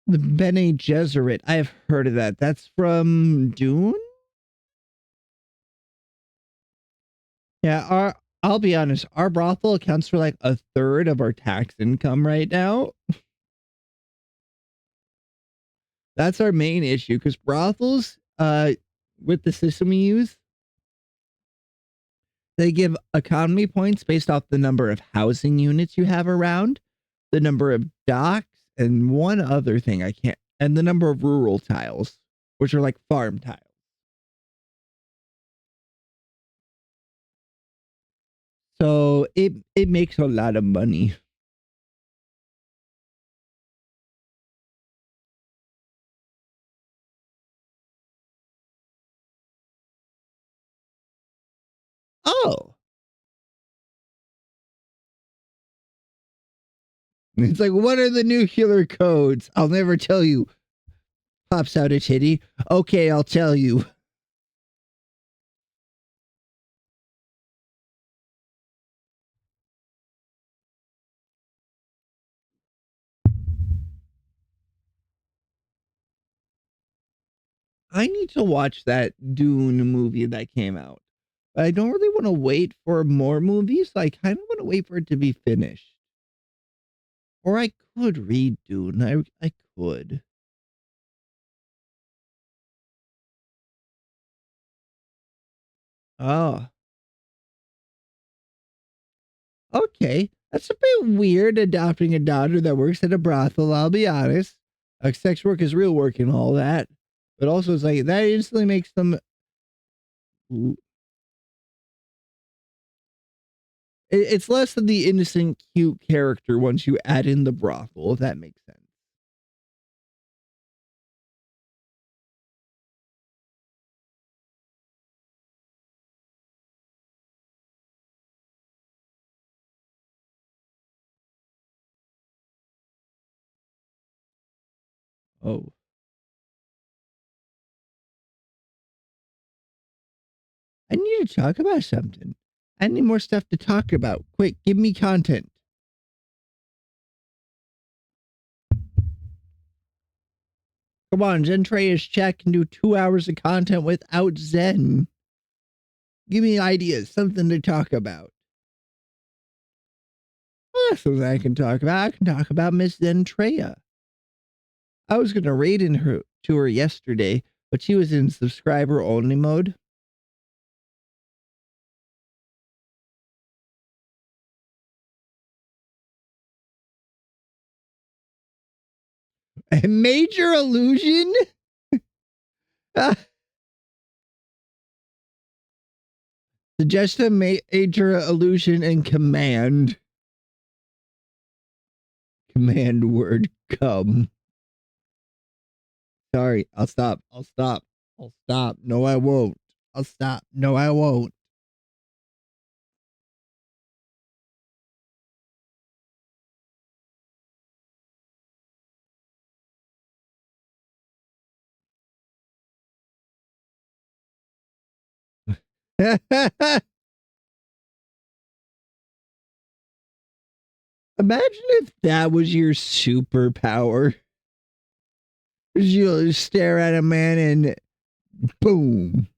The Bene Gesserit. I've heard of that. That's from Dune? Yeah, I'll be honest, our brothel accounts for like a third of our tax income right now. That's our main issue because brothels, with the system we use, they give economy points based off the number of housing units you have around, the number of docks, and one other thing I can't, and the number of rural tiles, which are like farm tiles. So it makes a lot of money. Oh, It's like, what are the nuclear codes? I'll never tell you. Pops out a titty. Okay, I'll tell you. I need to watch that Dune movie that came out. But I don't really want to wait for more movies. I kind of want to wait for it to be finished. Or I could read Dune. I could. Oh, okay. That's a bit weird adopting a daughter that works at a brothel, I'll be honest. Sex work is real work and all that. But also, it's like that instantly makes them. It's less than the innocent, cute character once you add in the brothel, if that makes sense. Oh. I need to talk about something. I need more stuff to talk about. Quick, give me content. Come on, Zentreya's chat can do 2 hours of content without Zen. Give me ideas, something to talk about. Well, that's something I can talk about. I can talk about Miss Zentreya. I was gonna raid in her to her yesterday, but she was in subscriber only mode. A major illusion? Suggest a major illusion and command. Command word come. Sorry, I'll stop. I'll stop. I'll stop. No, I won't. I'll stop. No, I won't. Imagine if that was your superpower. You stare at a man and boom.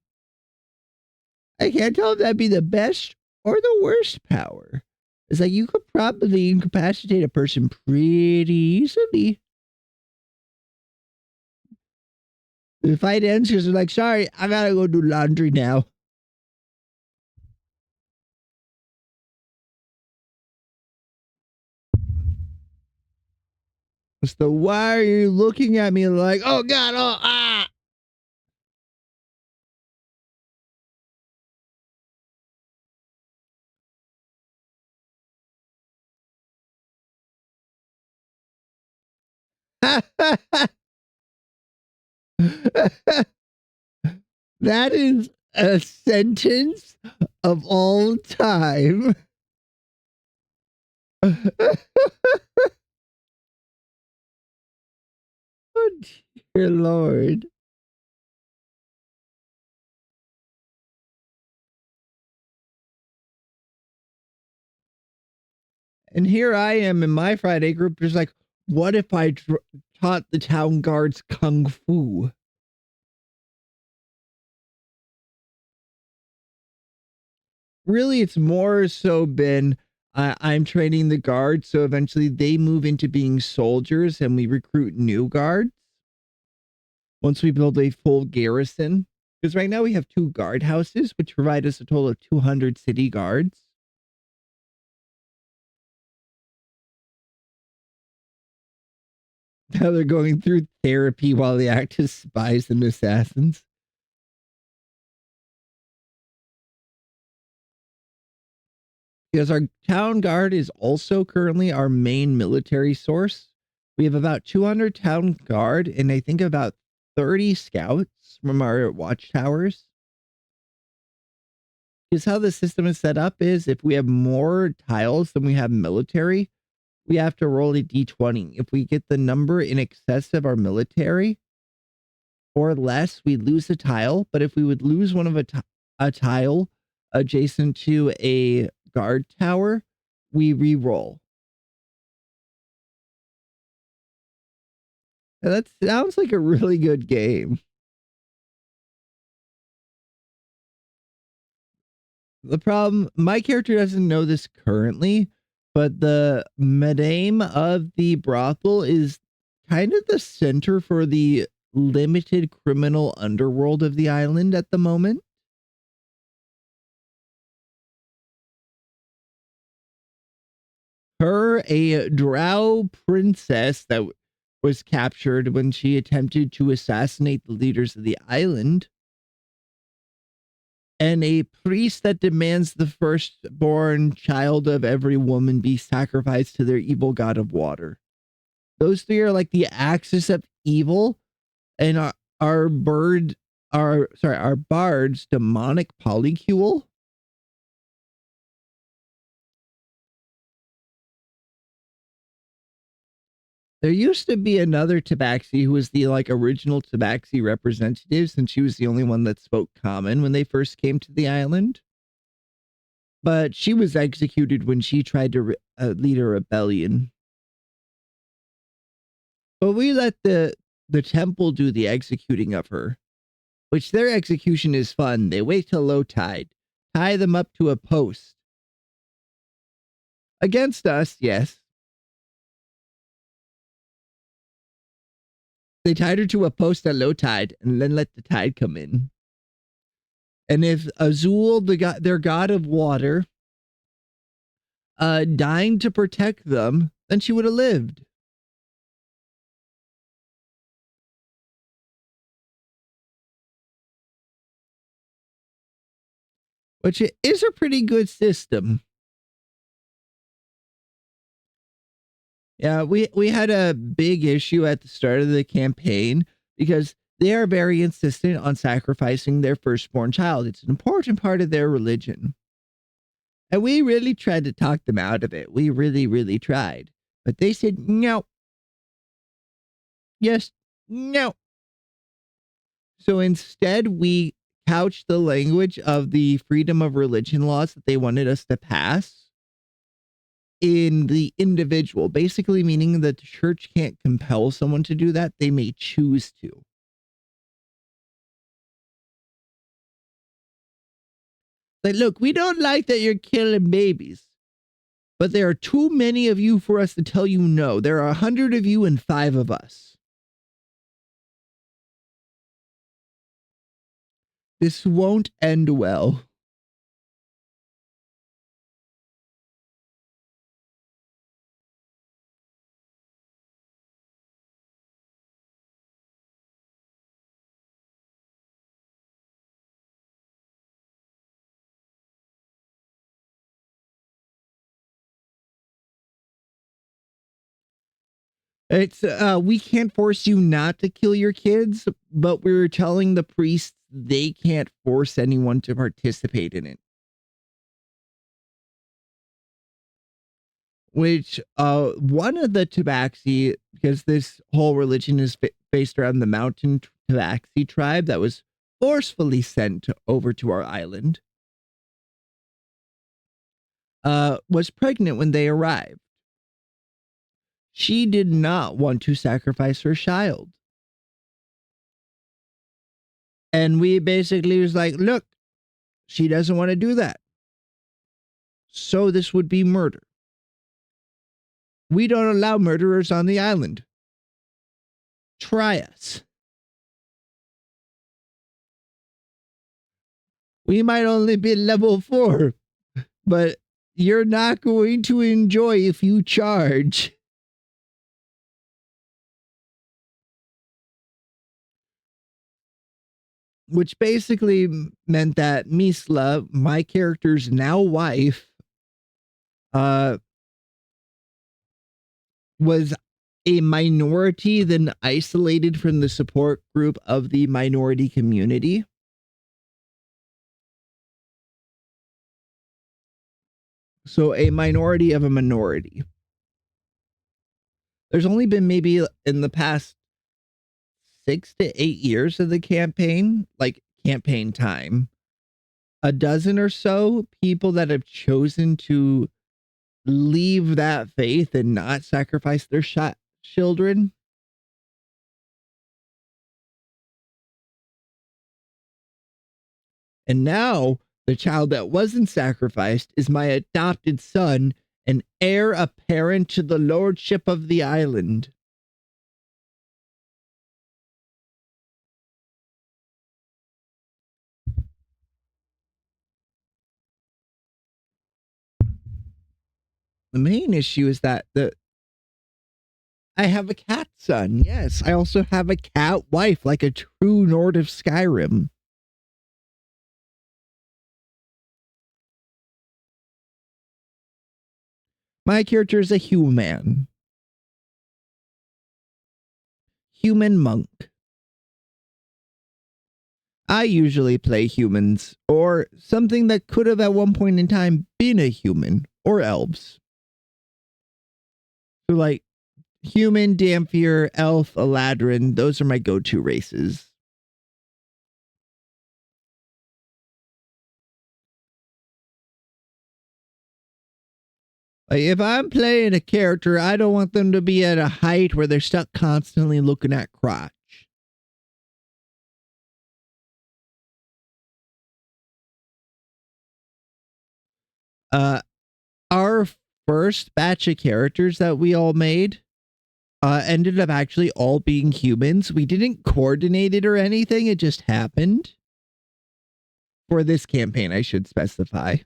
I can't tell if that'd be the best or the worst power. It's like you could probably incapacitate a person pretty easily. The fight ends because they're like, sorry, I gotta go do laundry now. So why are you looking at me like, oh God, oh, ah. That is a sentence of all time. Oh, dear Lord. And here I am in my Friday group, just like, what if I taught the town guards kung fu? Really, it's more so been I'm training the guards, so eventually they move into being soldiers and we recruit new guards once we build a full garrison. Because right now we have 2 guard houses, which provide us a total of 200 city guards. Now they're going through therapy while they act as spies and assassins. Because our town guard is also currently our main military source. We have about 200 town guard and I think about 30 scouts from our watchtowers. Because how the system is set up is if we have more tiles than we have military, we have to roll a d20. If we get the number in excess of our military or less, we lose a tile. But if we would lose one of a tile adjacent to a guard tower, we re-roll. Now, that sounds like a really good game. The problem, my character doesn't know this currently, but the madame of the brothel is kind of the center for the limited criminal underworld of the island at the moment. Her, a drow princess that was captured when she attempted to assassinate the leaders of the island, and a priest that demands the firstborn child of every woman be sacrificed to their evil god of water. Those three are like the axis of evil, and our bard's demonic polycule. There used to be another Tabaxi who was the like original Tabaxi representative, since she was the only one that spoke common when they first came to the island. But she was executed when she tried to lead a rebellion. But we let the temple do the executing of her, which their execution is fun. They wait till low tide, tie them up to a post. Against us, yes. They tied her to a post at low tide and then let the tide come in. And if Azul, their god of water, dying to protect them, then she would have lived. Which is a pretty good system. Yeah, we had a big issue at the start of the campaign because they are very insistent on sacrificing their firstborn child. It's an important part of their religion. And we really tried to talk them out of it. We really, really tried. But they said, no. Yes, no. So instead, we couched the language of the freedom of religion laws that they wanted us to pass in the individual, basically meaning that the church can't compel someone to do that. They may choose to. Like, look, we don't like that you're killing babies, but there are too many of you for us to tell you no. There are 100 of you and 5 of us. This won't end well. It's we can't force you not to kill your kids, but we're telling the priests they can't force anyone to participate in it. Which one of the Tabaxi, because this whole religion is based around the mountain Tabaxi tribe that was forcefully sent over to our island, was pregnant when they arrived. She did not want to sacrifice her child. And we basically was like, look, she doesn't want to do that. So this would be murder. We don't allow murderers on the island. Try us. We might only be level 4, but you're not going to enjoy if you charge. Which basically meant that Misla, my character's now wife, was a minority, then isolated from the support group of the minority community. So a minority of a minority. There's only been maybe in the past 6 to 8 years of the campaign, like campaign time, a dozen or so people that have chosen to leave that faith and not sacrifice their children. And now the child that wasn't sacrificed is my adopted son and heir apparent to the lordship of the island. The main issue is that I have a cat son. Yes, I also have a cat wife, like a true Nord of Skyrim. My character is a human. Human monk. I usually play humans, or something that could have at one point in time been a human, or elves. So, like, human, Dampier, elf, Eladrin, those are my go-to races. Like, if I'm playing a character, I don't want them to be at a height where they're stuck constantly looking at crotch. Our first batch of characters that we all made ended up actually all being humans. We didn't coordinate it or anything. It just happened. For this campaign, I should specify.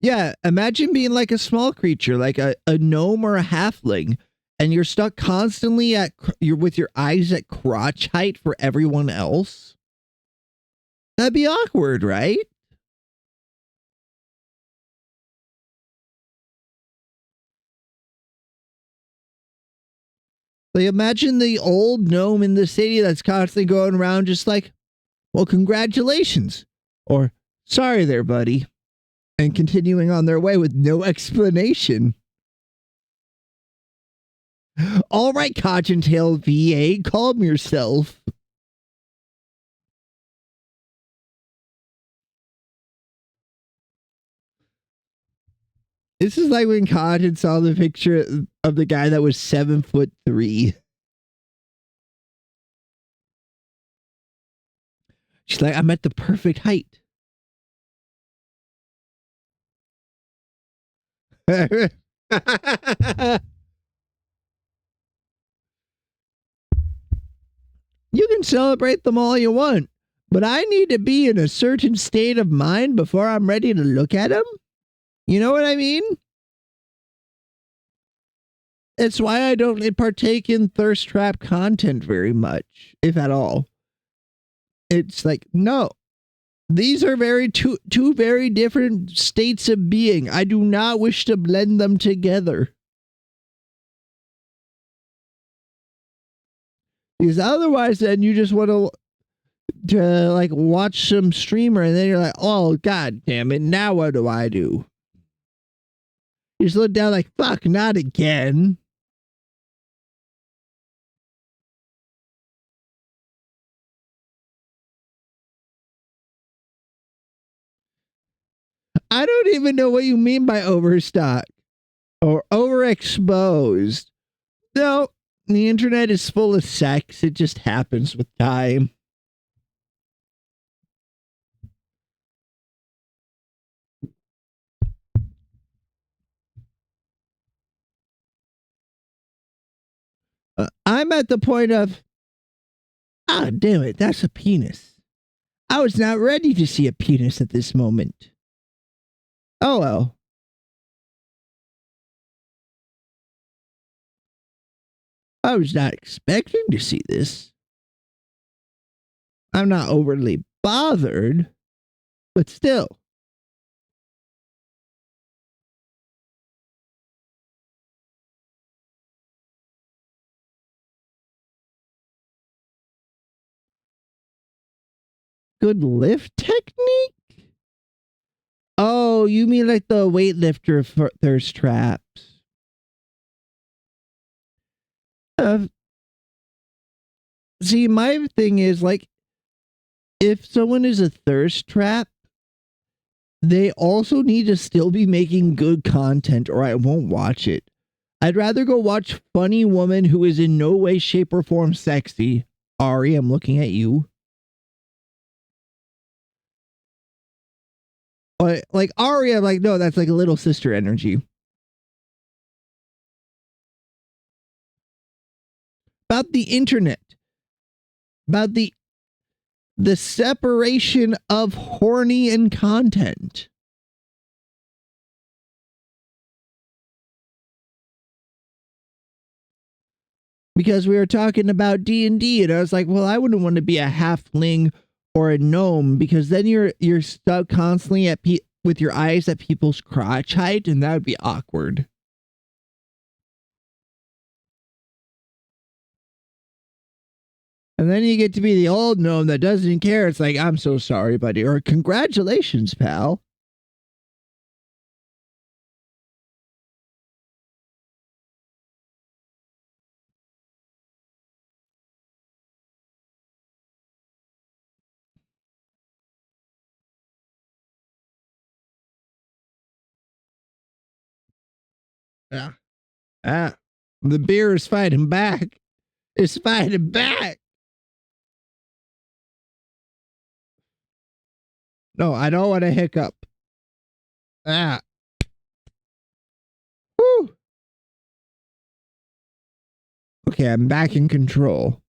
Yeah, imagine being like a small creature, like a gnome or a halfling, and you're stuck constantly you're with your eyes at crotch height for everyone else. That'd be awkward, right? Like, imagine the old gnome in the city that's constantly going around just like, well, congratulations. Or, sorry there, buddy. And continuing on their way with no explanation. All right, Cottontail VA, calm yourself. This is like when Cotton saw the picture of the guy that was 7'3". She's like, I'm at the perfect height. You can celebrate them all you want, but I need to be in a certain state of mind before I'm ready to look at them. You know what I mean? It's why I don't partake in thirst trap content very much, if at all. It's like, no, these are two very different states of being. I do not wish to blend them together. Because otherwise, then you just want to like watch some streamer, and then you're like, oh god damn it! Now what do I do? You just look down like, fuck, not again. I don't even know what you mean by overstock or overexposed. No, the internet is full of sex. It just happens with time. I'm at the point of, ah, damn it, that's a penis. I was not ready to see a penis at this moment. Oh well. I was not expecting to see this. I'm not overly bothered, but still. Good lift technique? Oh, you mean like the weightlifter thirst traps? Uh, See, my thing is like, if someone is a thirst trap, they also need to still be making good content, or I won't watch it. I'd rather go watch funny woman who is in no way, shape, or form sexy. Ari, I'm looking at you. Like Ari, I'm like, no, that's like a little sister energy. About the internet. About the separation of horny and content. Because we were talking about D&D, and I was like, well, I wouldn't want to be a halfling or a gnome, because then you're stuck constantly with your eyes at people's crotch height, and that would be awkward. And then you get to be the old gnome that doesn't care. It's like, I'm so sorry, buddy, or congratulations, pal. Yeah. Ah, the beer is fighting back. It's fighting back. No, I don't want to hiccup. Ah. Whew. Okay, I'm back in control.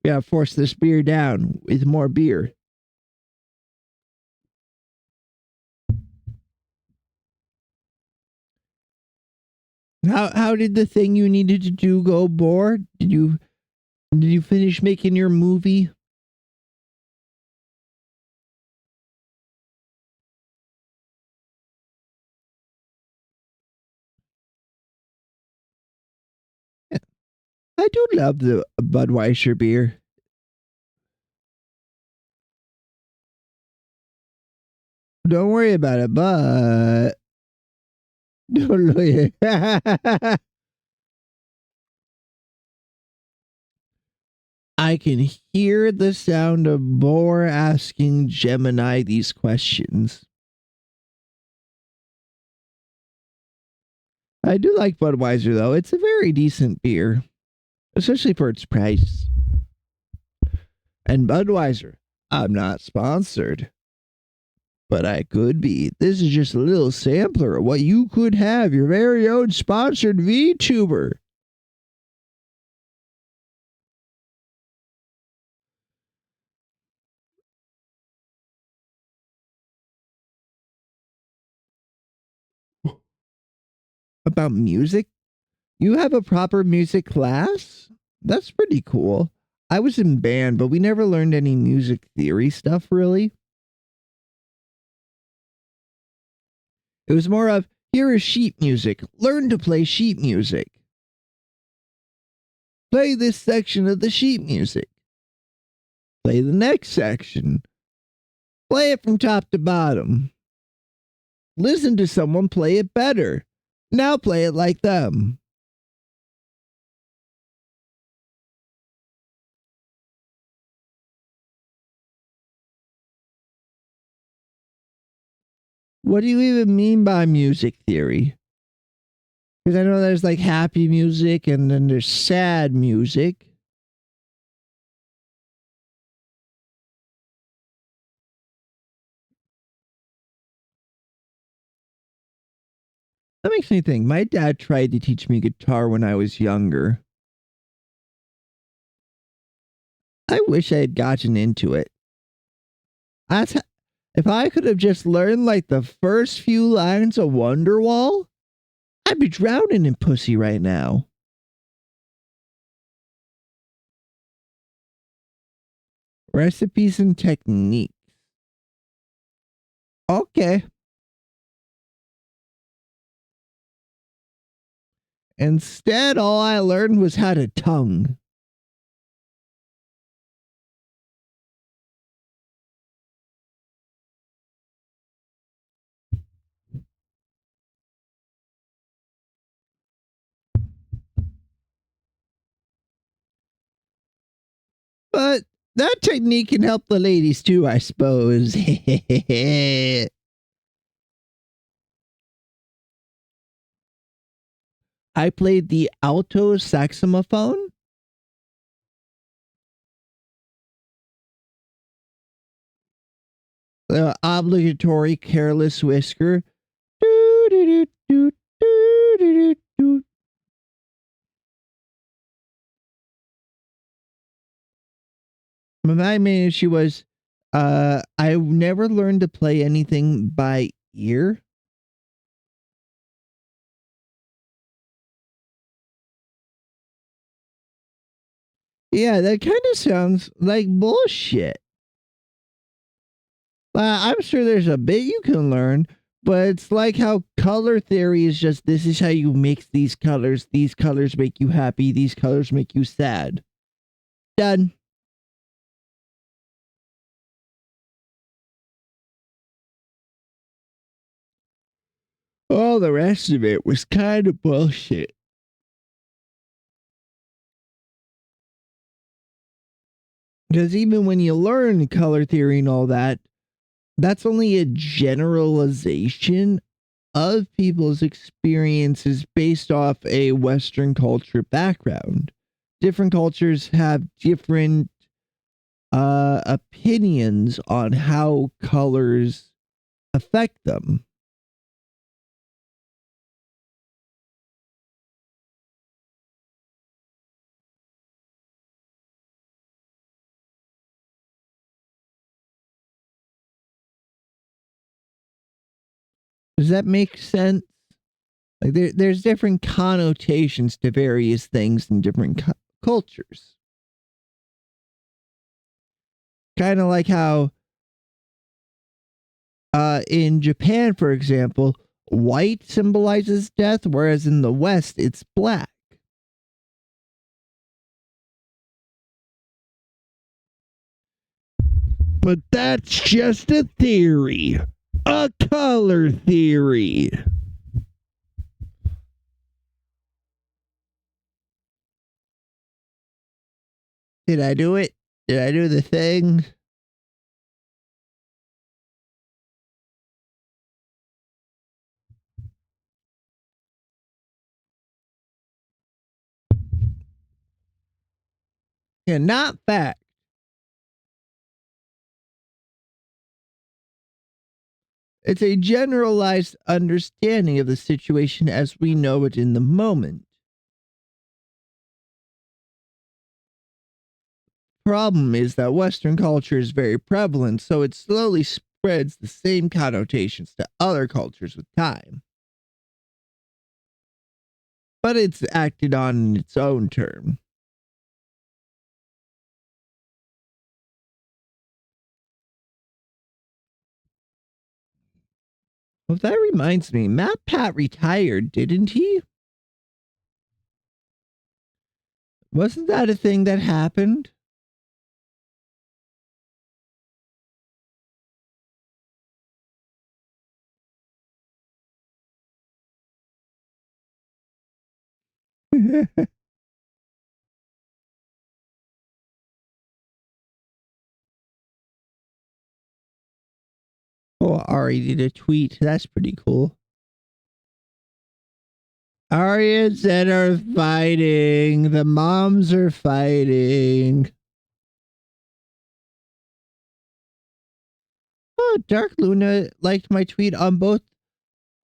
We gotta force this beer down with more beer. How did the thing you needed to do go, Boar? Did you finish making your movie? Yeah, I do love the Budweiser beer. Don't worry about it, but don't look at I can hear the sound of Boar asking Gemini these questions. I do like Budweiser, though. It's a very decent beer, especially for its price. And Budweiser, I'm not sponsored, but I could be. This is just a little sampler of what you could have, your very own sponsored VTuber. About music? You have a proper music class? That's pretty cool. I was in band, but we never learned any music theory stuff, really. It was more of, here is sheet music. Learn to play sheet music. Play this section of the sheet music. Play the next section. Play it from top to bottom. Listen to someone play it better. Now play it like them. What do you even mean by music theory? Because I know there's like happy music and then there's sad music. That makes me think. My dad tried to teach me guitar when I was younger. I wish I had gotten into it. That's if I could have just learned like the first few lines of Wonderwall, I'd be drowning in pussy right now. Recipes and techniques. Okay. Instead, all I learned was how to tongue. But that technique can help the ladies too, I suppose. I played the alto saxophone. The obligatory careless whisker. Do, do, do, do, do, do, do. My main issue was I never learned to play anything by ear. Yeah, that kind of sounds like bullshit. I'm sure there's a bit you can learn, but it's like how color theory is just this is how you mix these colors. These colors make you happy. These colors make you sad. Done. All the rest of it was kind of bullshit. Because even when you learn color theory and all that, that's only a generalization of people's experiences based off a Western culture background. Different cultures have different opinions on how colors affect them. Does that make sense? Like there's different connotations to various things in different cultures. Kind of like how in Japan, for example, white symbolizes death, whereas in the West, it's black. But that's just a theory. A color theory. Did I do it? Did I do the thing? Yeah, not fact. It's a generalized understanding of the situation as we know it in the moment. Problem is that Western culture is very prevalent, so it slowly spreads the same connotations to other cultures with time. But it's acted on in its own term. Well, that reminds me, Matt Pat retired, didn't he? Wasn't that a thing that happened? Oh, Ari did a tweet. That's pretty cool. Ari and Zen are fighting. The moms are fighting. Oh, Dark Luna liked my tweet on both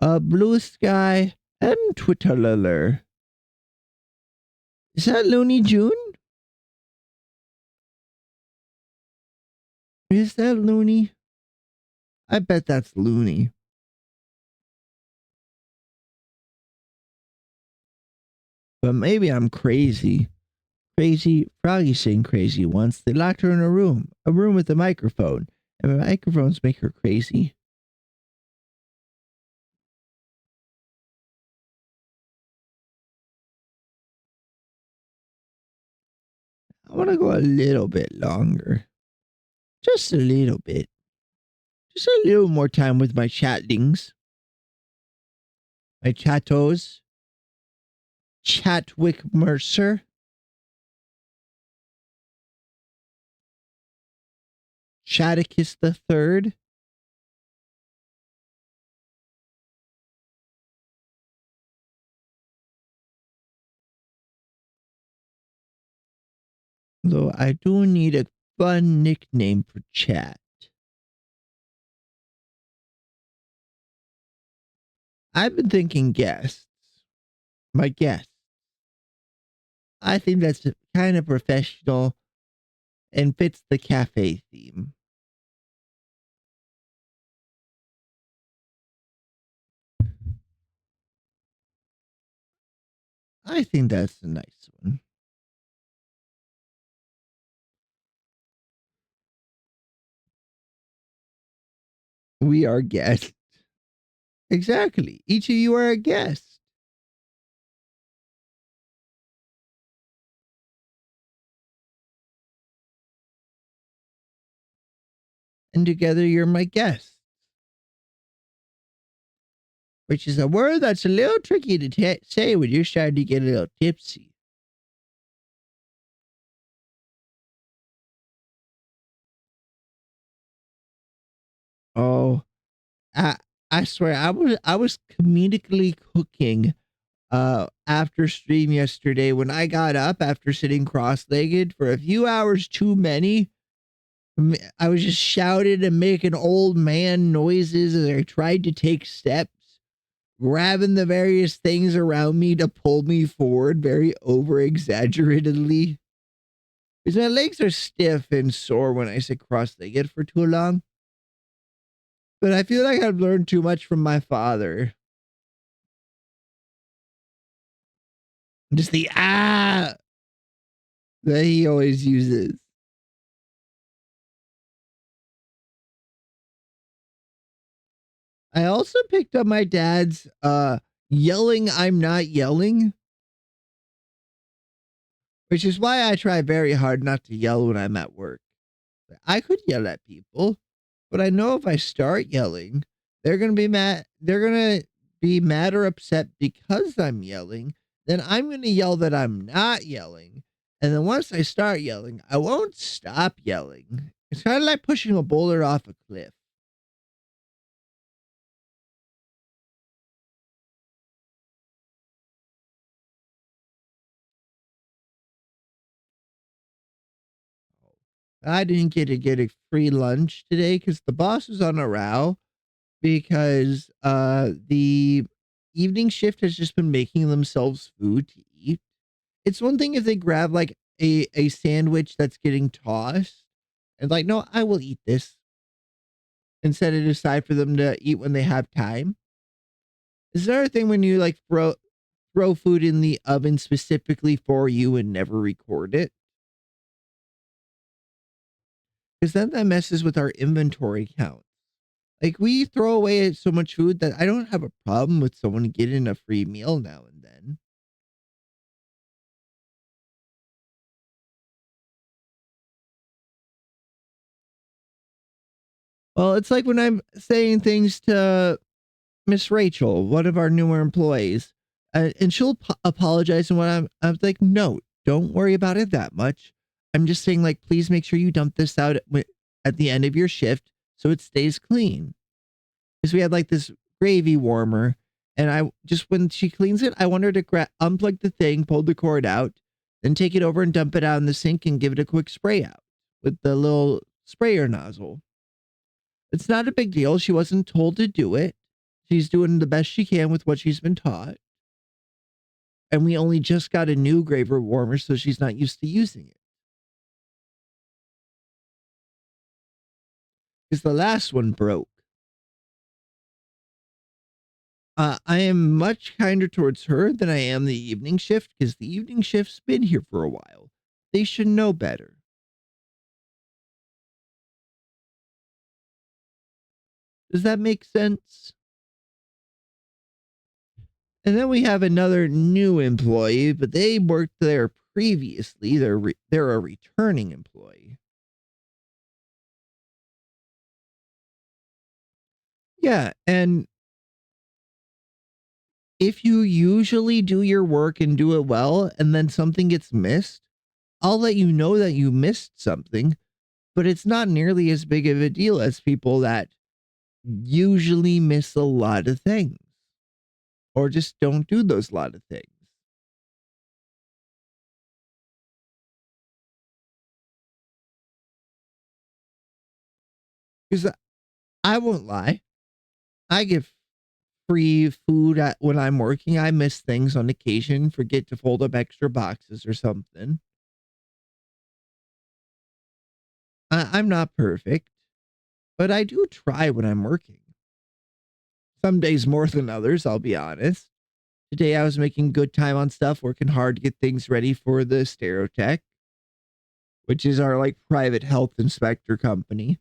Blue Sky and Twitter. Is that Looney June? Is that Looney? I bet that's Looney. But maybe I'm crazy. Crazy. Froggy saying crazy once. They locked her in a room with a microphone. And microphones make her crazy. I want to go a little bit longer. Just a little bit. Just a little more time with my chatlings. My chattos. Chatwick Mercer. Shadicus the Third. Though I do need a fun nickname for chat. I've been thinking guests. My guests. I think that's kind of professional and fits the cafe theme. I think that's a nice one. We are guests. Exactly. Each of you are a guest. And together you're my guests. Which is a word that's a little tricky to say when you're starting to get a little tipsy. Oh, I I swear I was comedically cooking after stream yesterday when I got up after sitting cross-legged for a few hours too many. I was just shouting and making old man noises as I tried to take steps, grabbing the various things around me to pull me forward very over exaggeratedly. Because my legs are stiff and sore when I sit cross-legged for too long. But I feel like I've learned too much from my father. Just the that he always uses. I also picked up my dad's yelling I'm not yelling, which is why I try very hard not to yell when I'm at work. I could yell at people, but I know if I start yelling, they're going to be mad. They're going to be mad or upset because I'm yelling. Then I'm going to yell that I'm not yelling. And then once I start yelling, I won't stop yelling. It's kind of like pushing a boulder off a cliff. I didn't get to get a free lunch today because the boss was on a row because the evening shift has just been making themselves food to eat. It's one thing if they grab like a sandwich that's getting tossed and like, no, I will eat this and set it aside for them to eat when they have time. Is there a thing when you like throw food in the oven specifically for you and never record it? Because then that messes with our inventory count. Like we throw away so much food that I don't have a problem with someone getting a free meal now and then. Well, it's like when I'm saying things to Miss Rachel, one of our newer employees, and she'll apologize. And when I'm like, no, don't worry about it that much. I'm just saying, like, please make sure you dump this out at the end of your shift so it stays clean. Because we had like this gravy warmer, and I just when she cleans it, I want her to unplug the thing, pull the cord out, then take it over and dump it out in the sink and give it a quick spray out with the little sprayer nozzle. It's not a big deal. She wasn't told to do it. She's doing the best she can with what she's been taught. And we only just got a new graver warmer, so she's not used to using it. Because the last one broke. I am much kinder towards her than I am the evening shift, because the evening shift's been here for a while. They should know better. Does that make sense? And then we have another new employee, but they worked there previously. They're a returning employee. Yeah, and if you usually do your work and do it well, and then something gets missed, I'll let you know that you missed something, but it's not nearly as big of a deal as people that usually miss a lot of things or just don't do those lot of things. Because I won't lie, I get free food when I'm working. I miss things on occasion, forget to fold up extra boxes or something. I'm not perfect, but I do try when I'm working. Some days more than others, I'll be honest. Today I was making good time on stuff, working hard to get things ready for the Stereotech, which is our like private health inspector company.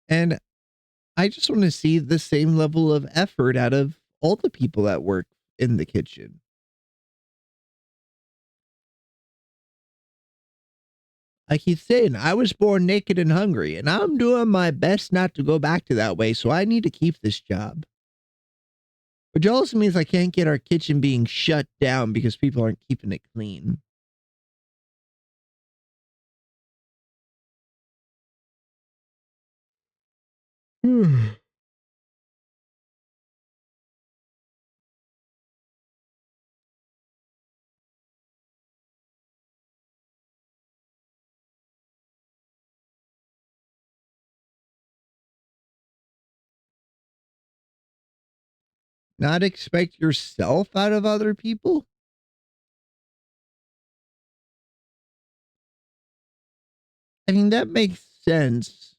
And I just want to see the same level of effort out of all the people that work in the kitchen. I keep saying I was born naked and hungry, and I'm doing my best not to go back to that way, so I need to keep this job. Which also means I can't get our kitchen being shut down because people aren't keeping it clean. Not expect yourself out of other people? I mean, that makes sense.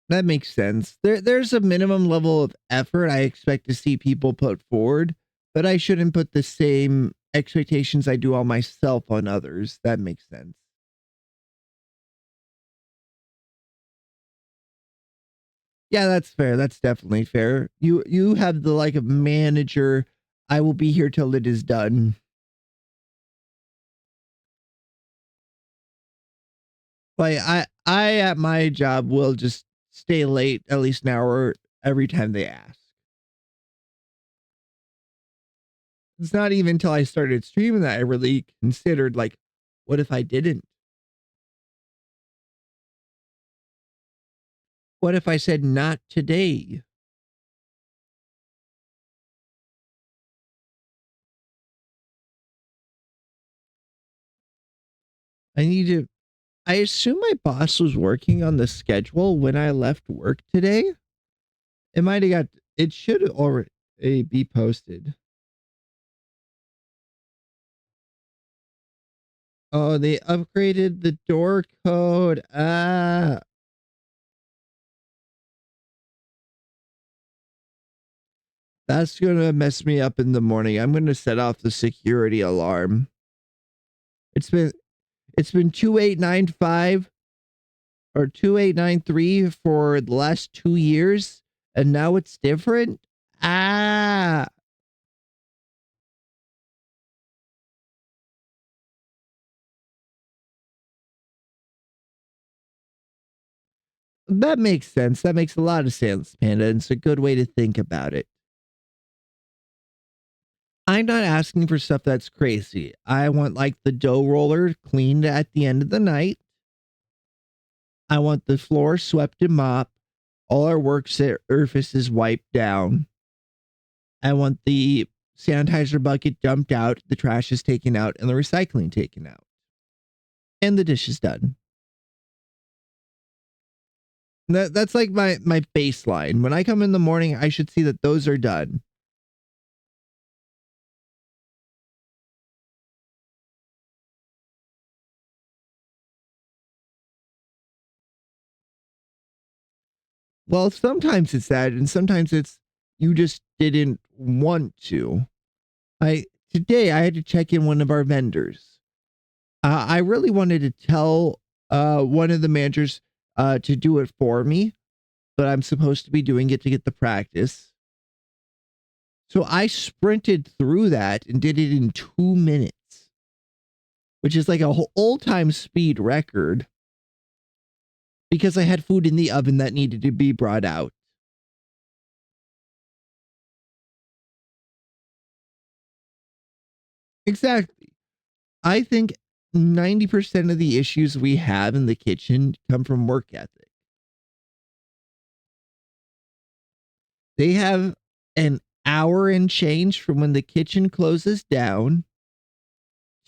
That makes sense. There's a minimum level of effort I expect to see people put forward, but I shouldn't put the same expectations I do on myself on others. That makes sense. Yeah, that's fair. That's definitely fair. You have the like a manager, I will be here till it is done. Like I at my job will just stay late at least an hour every time they ask. It's not even until I started streaming that I really considered like, what if I didn't? What if I said not today? I need to I assume my boss was working on the schedule when I left work today. It might have got it should already be posted. Oh, they upgraded the door code. Ah, that's gonna mess me up in the morning. I'm gonna set off the security alarm. It's been it's been 2895 or 2893 for the last 2 years, and now it's different. Ah, that makes sense. That makes a lot of sense, Panda. And it's a good way to think about it. I'm not asking for stuff that's crazy. I want like the dough roller cleaned at the end of the night. I want the floor swept and mopped. All our work surfaces wiped down. I want the sanitizer bucket dumped out, the trash is taken out, and the recycling taken out. And the dish is done. That's like my baseline. When I come in the morning, I should see that those are done. Well, sometimes it's that, and sometimes it's you just didn't want to. I today I had to check in one of our vendors. I really wanted to tell one of the managers to do it for me, but I'm supposed to be doing it to get the practice. So I sprinted through that and did it in 2 minutes, which is like a whole all time speed record. because I had food in the oven that needed to be brought out. Exactly. I think 90% of the issues we have in the kitchen come from work ethic. They have an hour and change from when the kitchen closes down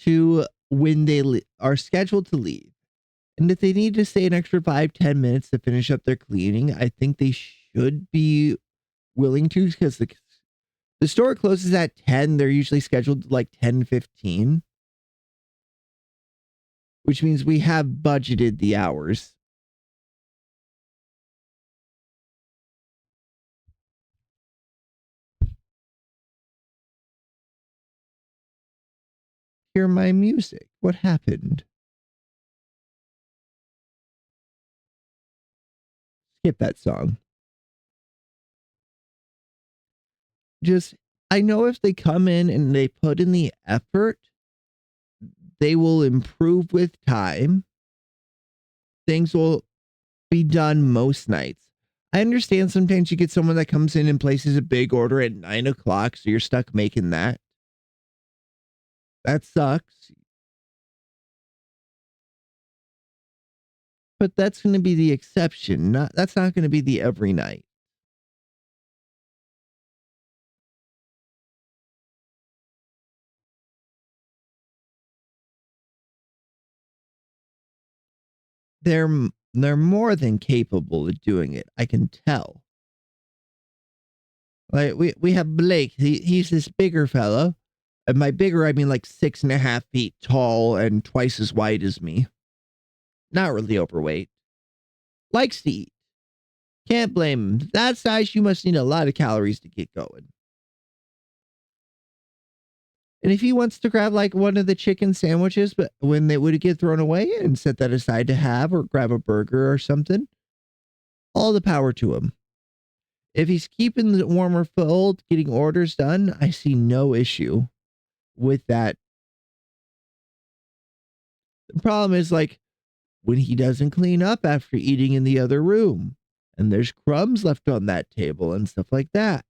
to when they are scheduled to leave. And if they need to stay an extra 5-10 minutes to finish up their cleaning, I think they should be willing to, because the store closes at 10. They're usually scheduled to like 10:15, which means we have budgeted the hours. Hear my music. What happened? Skip that song. Just, I know if they come in and they put in the effort, they will improve with time. Things will be done most nights. I understand sometimes you get someone that comes in and places a big order at 9 o'clock, so you're stuck making that. That sucks. But that's going to be the exception. That's not going to be the every night. They're more than capable of doing it. I can tell. Like we have Blake. He's this bigger fellow. And by bigger, I mean like 6.5 feet tall and twice as wide as me. Not really overweight. Likes to eat. Can't blame him. That size, you must need a lot of calories to get going. And if he wants to grab like one of the chicken sandwiches, but when they would get thrown away and set that aside to have, or grab a burger or something, all the power to him. If he's keeping the warmer filled, getting orders done, I see no issue with that. The problem is like when he doesn't clean up after eating in the other room and there's crumbs left on that table and stuff like that.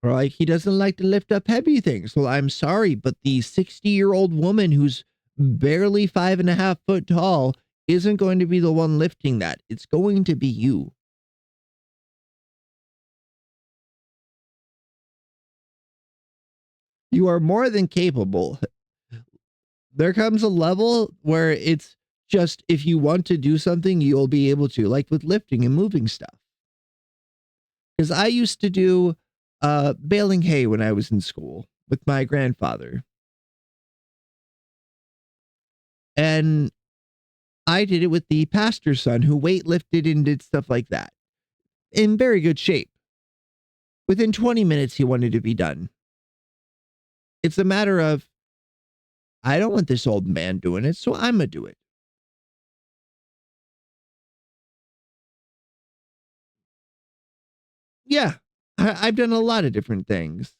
Or like he doesn't like to lift up heavy things. Well, I'm sorry, but the 60-year-old woman who's barely 5.5 foot tall isn't going to be the one lifting that. It's going to be you. You are more than capable. There comes a level where it's just if you want to do something, you'll be able to, like with lifting and moving stuff. Because I used to do baling hay when I was in school with my grandfather. And I did it with the pastor's son who weightlifted and did stuff like that. In very good shape. Within 20 minutes, he wanted to be done. It's a matter of, I don't want this old man doing it, so I'm going to do it. Yeah, I've done a lot of different things.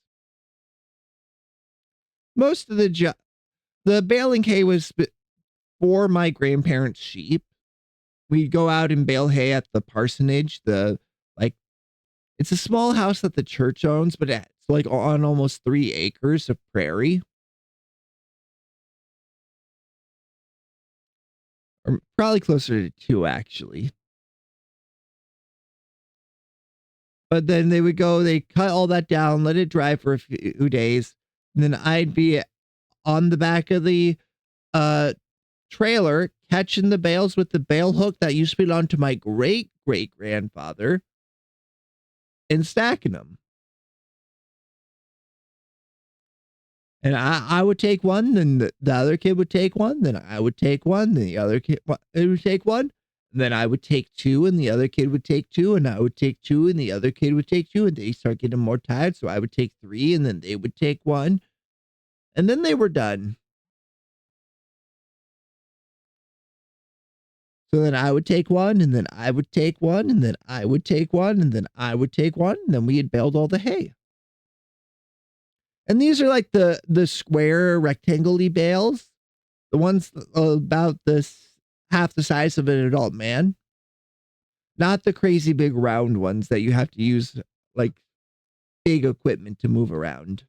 Most of the baling hay was for my grandparents' sheep. We'd go out and bale hay at the parsonage. Like, it's a small house that the church owns, but it's like on almost 3 acres of prairie. Or probably closer to 2, actually. But then they would go, they cut all that down, let it dry for a few days. And then I'd be on the back of the trailer catching the bales with the bale hook that used to belong to my great great grandfather and stacking them. And I would take one, then the other kid would take one, then I would take one, then the other kid would take one, and then I would take two, and the other kid would take two, and I would take two, and the other kid would take two, and they start getting more tired, so I would take three, and then they would take one, and then they were done. So then I would take one, and then I would take one, and then I would take one, and then I would take one, and then we had baled all the hay. And these are like the square rectangle-y bales. The ones about this half the size of an adult man. Not the crazy big round ones that you have to use like big equipment to move around.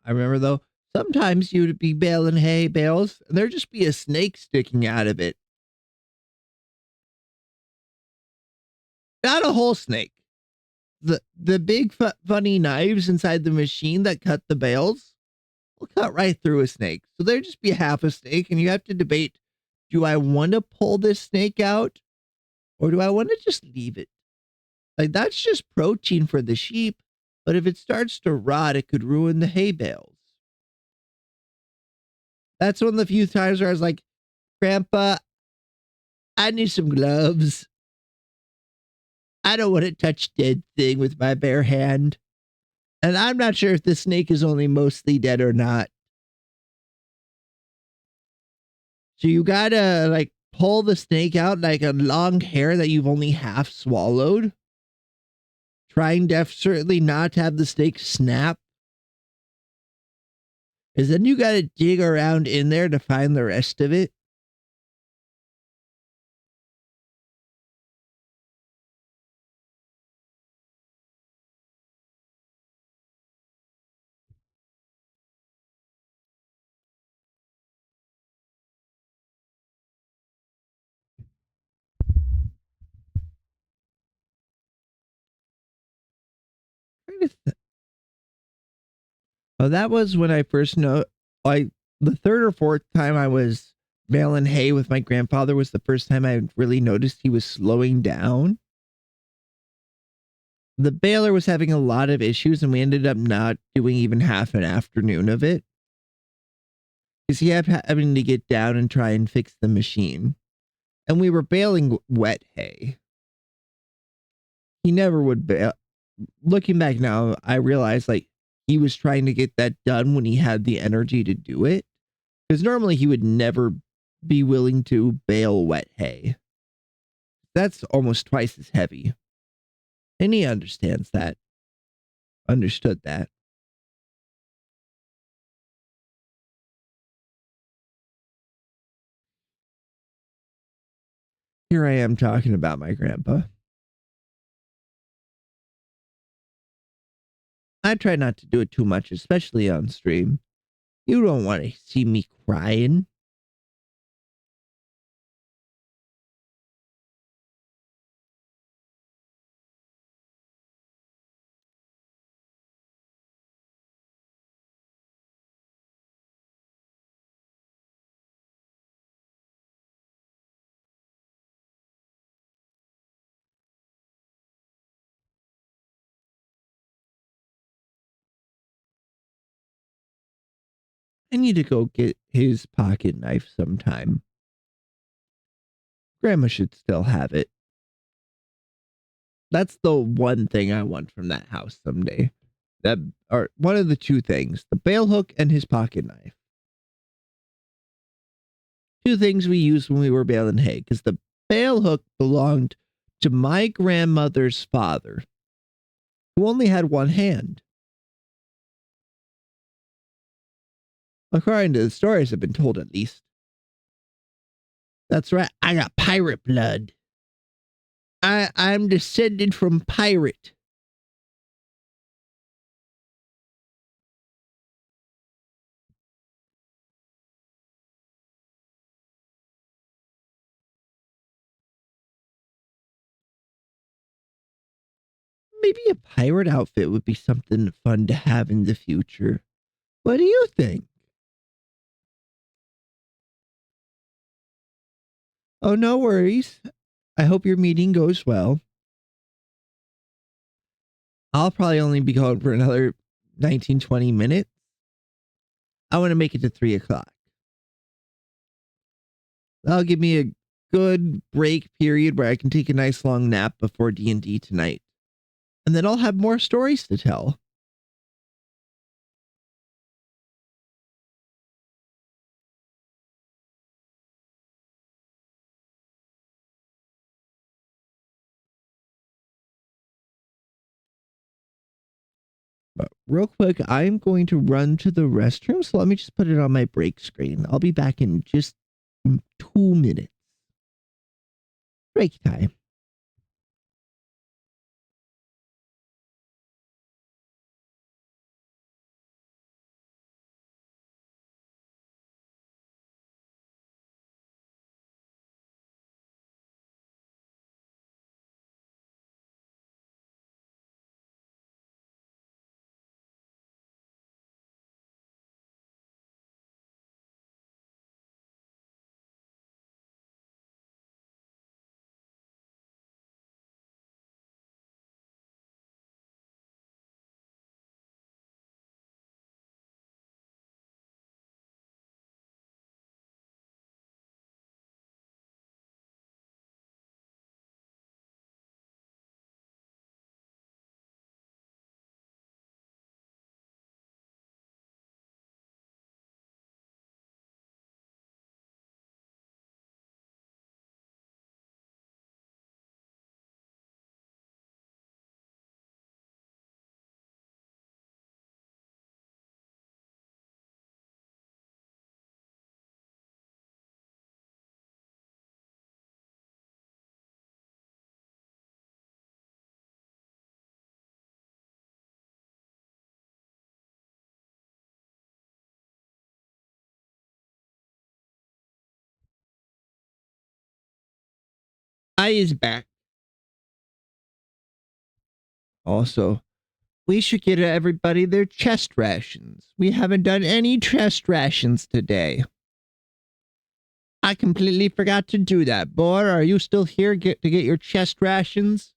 I remember though, sometimes you'd be baling hay bales and there'd just be a snake sticking out of it. Not a whole snake. The big funny knives inside the machine that cut the bales will cut right through a snake. So there'd just be half a snake, and you have to debate: do I want to pull this snake out, or do I want to just leave it? Like that's just protein for the sheep, but if it starts to rot, it could ruin the hay bales. That's one of the few times where I was like, Grandpa, I need some gloves. I don't want to touch dead thing with my bare hand. And I'm not sure if the snake is only mostly dead or not. So you gotta like pull the snake out like a long hair that you've only half swallowed. Trying desperately not to have the snake snap. Because then you gotta dig around in there to find the rest of it. Oh, that was when I first know. Like the third or fourth time I was baling hay with my grandfather was the first time I really noticed he was slowing down. The baler was having a lot of issues, and we ended up not doing even half an afternoon of it because he had having to get down and try and fix the machine. And we were baling wet hay. He never would bale. Looking back now, I realized like he was trying to get that done when he had the energy to do it. Because normally he would never be willing to bale wet hay. That's almost twice as heavy. And he understands that. Understood that. Here I am talking about my grandpa. I try not to do it too much, especially on stream. You don't want to see me crying. I need to go get his pocket knife sometime. Grandma should still have it. That's the one thing I want from that house someday. That or one of the two things, the bale hook and his pocket knife. Two things we used when we were baling hay, because the bale hook belonged to my grandmother's father, who only had one hand. According to the stories I've been told, at least. That's right, I got pirate blood. I'm descended from pirate. Maybe a pirate outfit would be something fun to have in the future. What do you think? Oh, no worries. I hope your meeting goes well. I'll probably only be going for another 19-20 minutes. I want to make it to 3 o'clock. That'll give me a good break period where I can take a nice long nap before D&D tonight. And then I'll have more stories to tell. real quick, I'm going to run to the restroom, so let me just put it on my break screen. I'll be back in just 2 minutes. Break time. I is back. Also, we should get everybody their chest rations. We haven't done any chest rations today. I completely forgot to do that. Boy, are you still here to get your chest rations?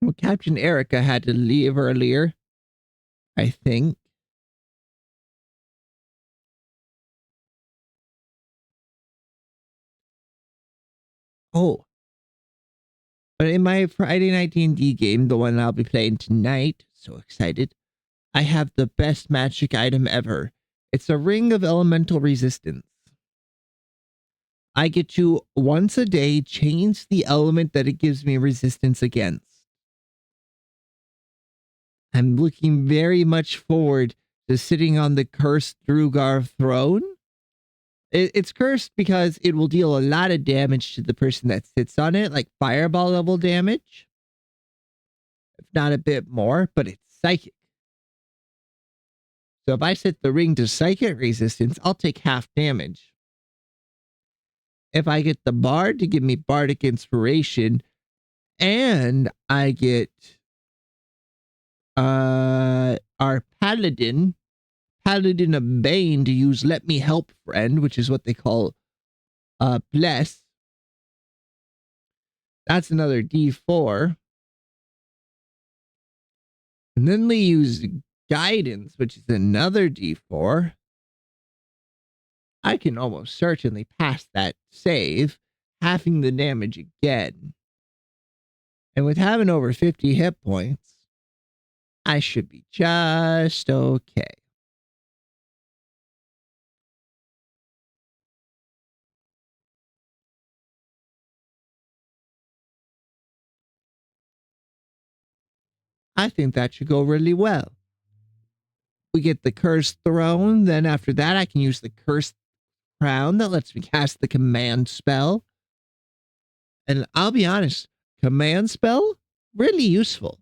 Well, Captain Erica had to leave earlier, I think. Oh, but in my Friday night D&D game, the one I'll be playing tonight, so excited, I have the best magic item ever. It's a ring of elemental resistance. I get to, once a day, change the element that it gives me resistance against. I'm looking very much forward to sitting on the cursed Drugar throne. It's cursed because it will deal a lot of damage to the person that sits on it, like fireball level damage. If not a bit more, but it's psychic. So if I set the ring to psychic resistance, I'll take half damage. If I get the bard to give me bardic inspiration, and I get our paladin of Bane to use Let Me Help Friend, which is what they call Bless. That's another D4. And then they use Guidance, which is another D4. I can almost certainly pass that save, halving the damage again. And with having over 50 hit points, I should be just okay. I think that should go really well. We get the Cursed Throne, then after that I can use the Cursed Crown that lets me cast the command spell. And I'll be honest, command spell, really useful.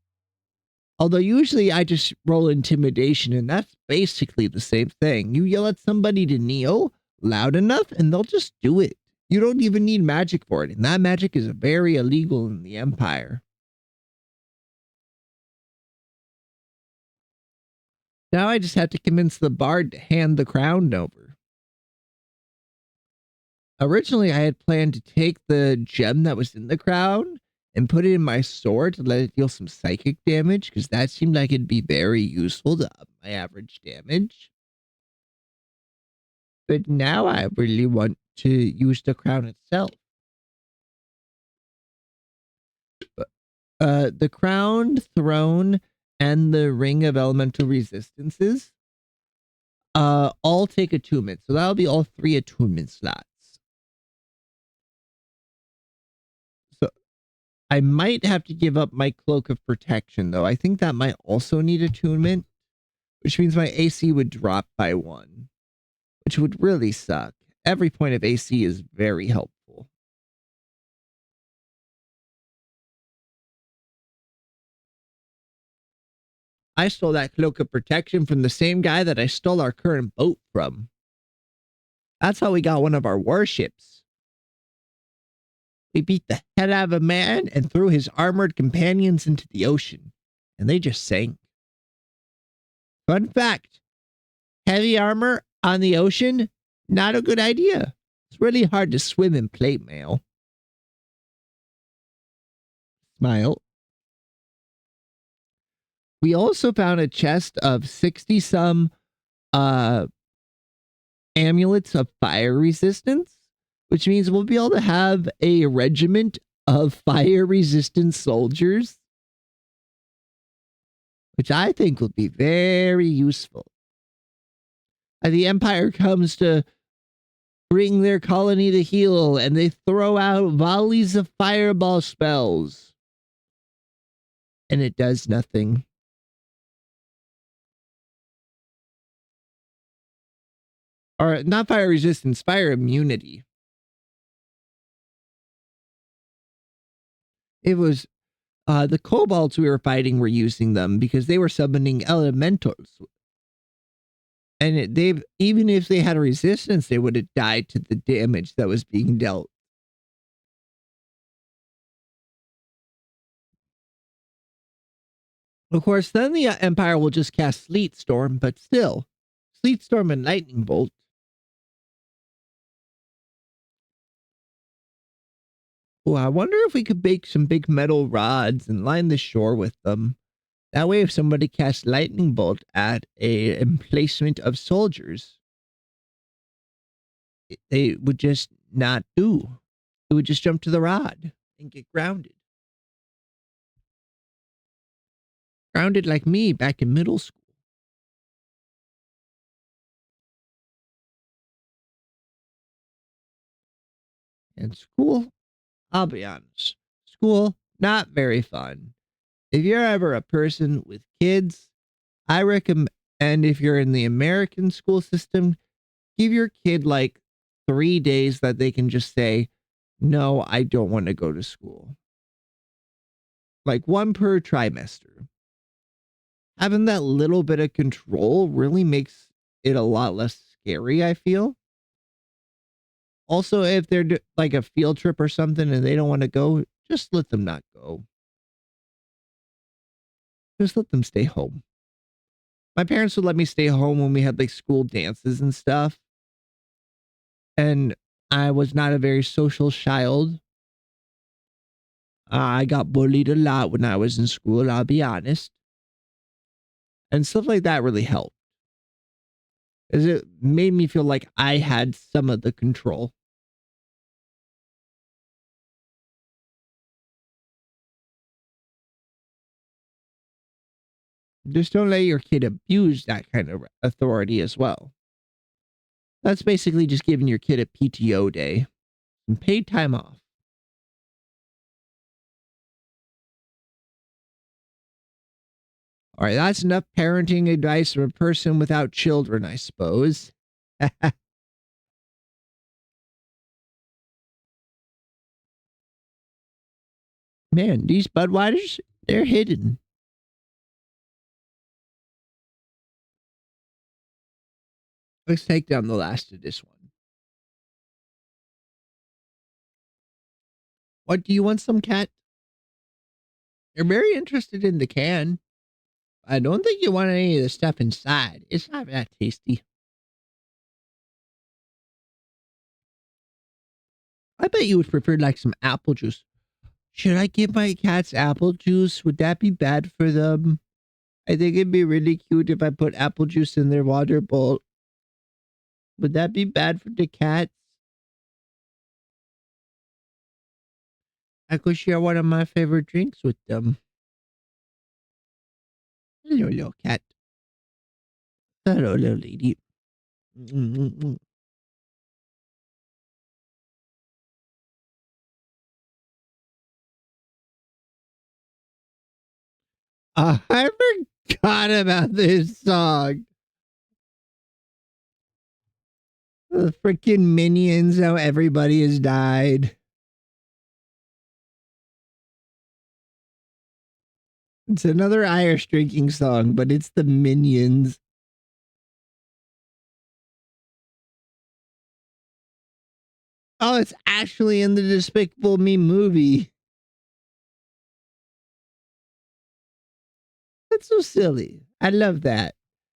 Although usually I just roll intimidation, and that's basically the same thing. You yell at somebody to kneel loud enough, and they'll just do it. You don't even need magic for it, and that magic is very illegal in the Empire. Now I just have to convince the bard to hand the crown over. Originally, I had planned to take the gem that was in the crown and put it in my sword to let it deal some psychic damage, because that seemed like it'd be very useful to up my average damage. But now I really want to use the crown itself. The crown, throne, and the ring of elemental resistances all take attunement. So that'll be all 3 attunement slots. I might have to give up my cloak of protection, though. I think that might also need attunement, which means my AC would drop by 1, which would really suck. Every point of AC is very helpful. I stole that cloak of protection from the same guy that I stole our current boat from. That's how we got one of our warships. We beat the head out of a man and threw his armored companions into the ocean, and they just sank. Fun fact, heavy armor on the ocean, not a good idea. It's really hard to swim in plate mail. Smile. We also found a chest of 60 some amulets of fire resistance, which means we'll be able to have a regiment of fire resistant soldiers, which I think will be very useful. The Empire comes to bring their colony to heel, and they throw out volleys of fireball spells. And it does nothing. Or not fire resistance, fire immunity. It was the kobolds we were fighting were using them because they were summoning elementals. And even if they had a resistance, they would have died to the damage that was being dealt. Of course, then the Empire will just cast Sleet Storm, but still, Sleet Storm and Lightning Bolt. Oh, I wonder if we could make some big metal rods and line the shore with them. That way, if somebody casts Lightning Bolt at a emplacement of soldiers, they would just not do. It would just jump to the rod and get grounded. Grounded like me back in middle school. And school, I'll be honest, school, not very fun. If you're ever a person with kids, I recommend, if you're in the American school system, give your kid like 3 days that they can just say, no, I don't want to go to school. Like 1 per trimester. Having that little bit of control really makes it a lot less scary, I feel. Also, if they're like a field trip or something and they don't want to go, just let them not go. Just let them stay home. My parents would let me stay home when we had like school dances and stuff. And I was not a very social child. I got bullied a lot when I was in school, I'll be honest. And stuff like that really helped. Because it made me feel like I had some of the control. Just don't let your kid abuse that kind of authority as well. That's basically just giving your kid a PTO day and paid time off. All right, that's enough parenting advice from a person without children, I suppose. Man, these Budweisers, they're hidden. Let's take down the last of this one. What, do you want some, cat? You're very interested in the can. I don't think you want any of the stuff inside. It's not that tasty. I bet you would prefer like some apple juice. Should I give my cats apple juice? Would that be bad for them? I think it'd be really cute if I put apple juice in their water bowl. Would that be bad for the cats? I could share one of my favorite drinks with them. Hello, little cat. Hello, little lady. Mm-mm-mm. I forgot about this song. The freaking Minions, how everybody has died. It's another Irish drinking song, but it's the Minions. Oh, it's actually in the Despicable Me movie. That's so silly. I love that.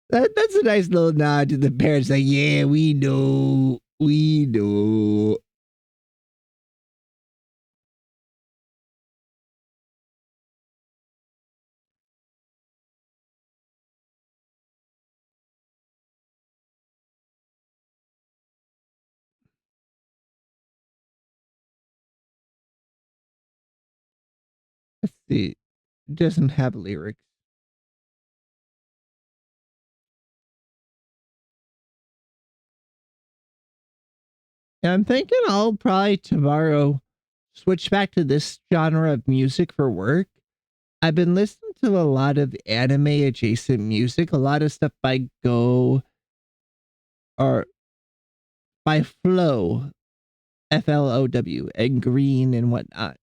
That's a nice little nod to the parents. Like, yeah, we know. We know. Let's see. It doesn't have lyrics. And I'm thinking I'll probably tomorrow switch back to this genre of music for work. I've been listening to a lot of anime adjacent music, a lot of stuff by Go or by Flow, FLOW, and Green and whatnot.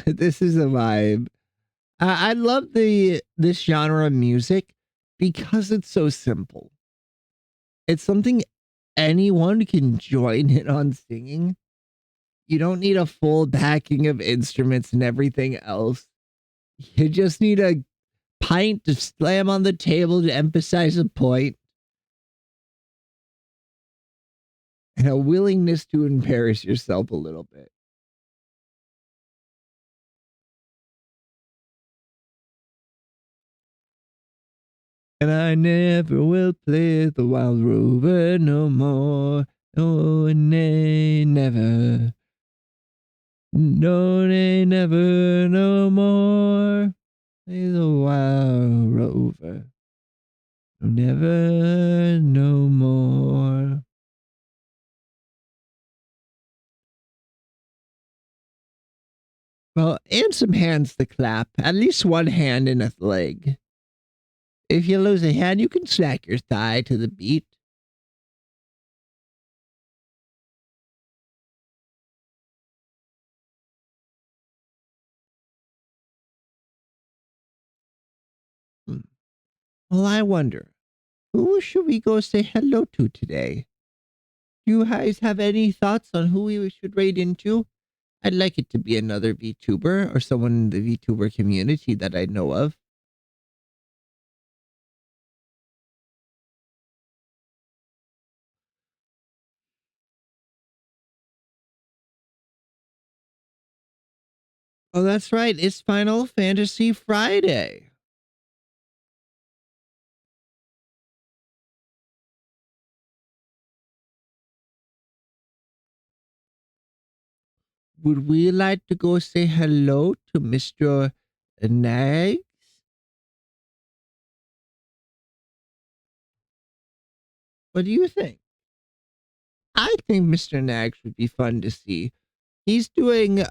This is a vibe. I love this genre of music because it's so simple. It's something anyone can join in on singing. You don't need a full backing of instruments and everything else. You just need a pint to slam on the table to emphasize a point and a willingness to embarrass yourself a little bit. And I never will play the wild rover no more. Oh, nay, never. No, nay, never, no more. Play the wild rover. No, never, no more. Well, and some hands to clap. At least one hand and a leg. If you lose a hand, you can slack your thigh to the beat. Hmm. Well, I wonder, who should we go say hello to today? Do you guys have any thoughts on who we should raid into? I'd like it to be another VTuber or someone in the VTuber community that I know of. Oh, that's right. It's Final Fantasy Friday. Would we like to go say hello to Mr. Nags? What do you think? I think Mr. Nags would be fun to see. He's doing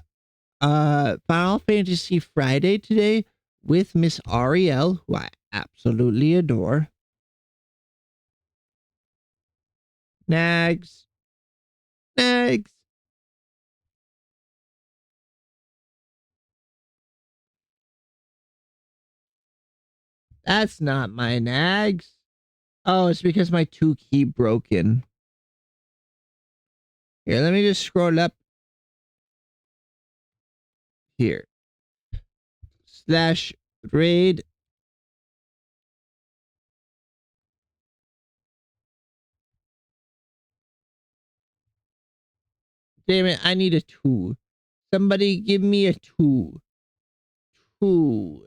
Final Fantasy Friday today with Miss Ariel, who I absolutely adore. Nags. Nags. That's not my Nags. Oh, it's because my two key broken. Here, let me just scroll up here. Slash raid. Damn it, I need a two. Somebody give me a two. Two.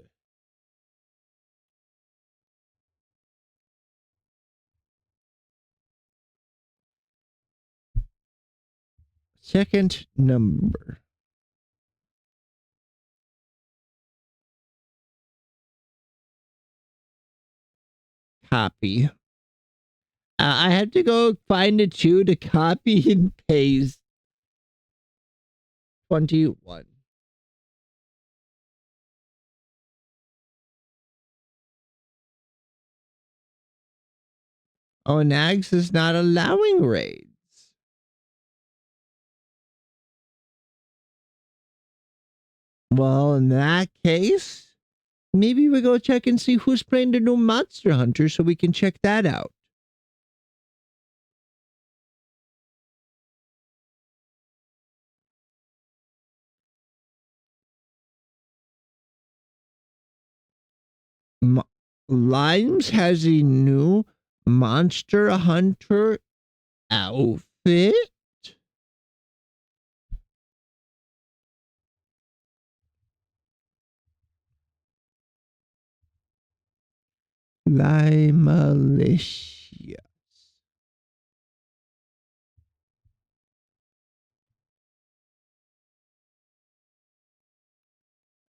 Second number. Copy. I had to go find a 2 to copy and paste. 21. Oh, Nags is not allowing raids. Well, in that case, maybe we go check and see who's playing the new Monster Hunter so we can check that out. Limes has a new Monster Hunter outfit. Limalicious.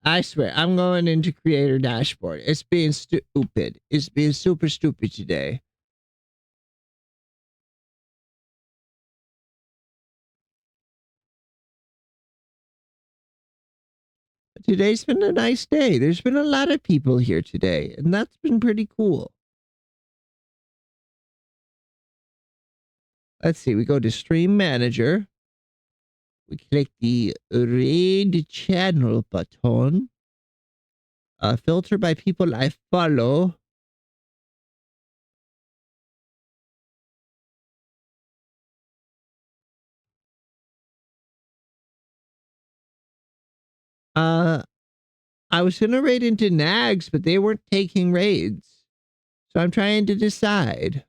I swear, I'm going into creator dashboard. It's being stupid. It's being super stupid today. Today's been a nice day. There's been a lot of people here today, and that's been pretty cool. Let's see. We go to Stream Manager. We click the Raid Channel button. Filter by people I follow. I was gonna raid into Nags, but they weren't taking raids. So I'm trying to decide.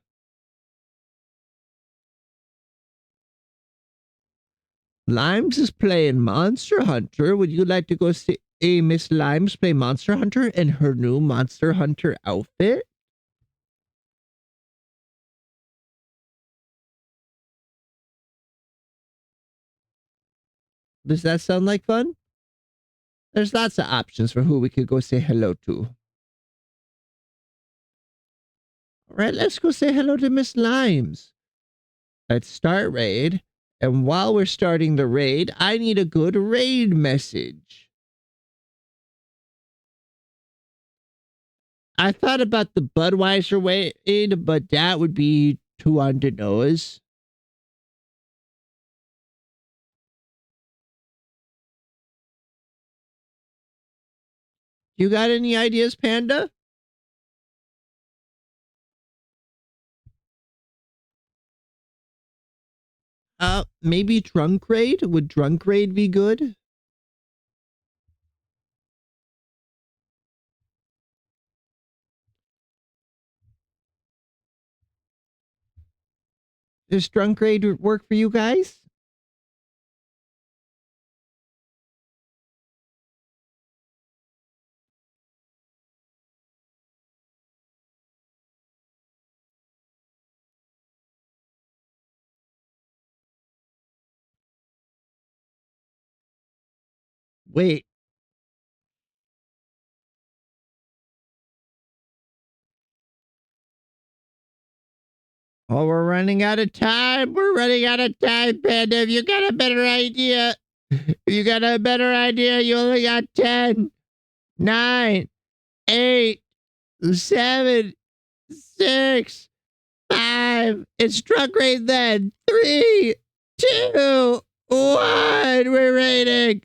Limes is playing Monster Hunter. Would you like to go see Miss Limes play Monster Hunter in her new Monster Hunter outfit? Does that sound like fun? There's lots of options for who we could go say hello to. All right, let's go say hello to Miss Limes. Let's start raid. And while we're starting the raid, I need a good raid message. I thought about the Budweiser raid, but that would be too on the nose. You got any ideas, Panda? Maybe Drunk Raid? Would Drunk Raid be good? Does Drunk Raid work for you guys? Wait. Oh, we're running out of time. We're running out of time, Panda. If you got a better idea, you only got 10, 9, 8, 7, 6, 5. It's Drunk Raid then. 3, 2, 1. We're raiding.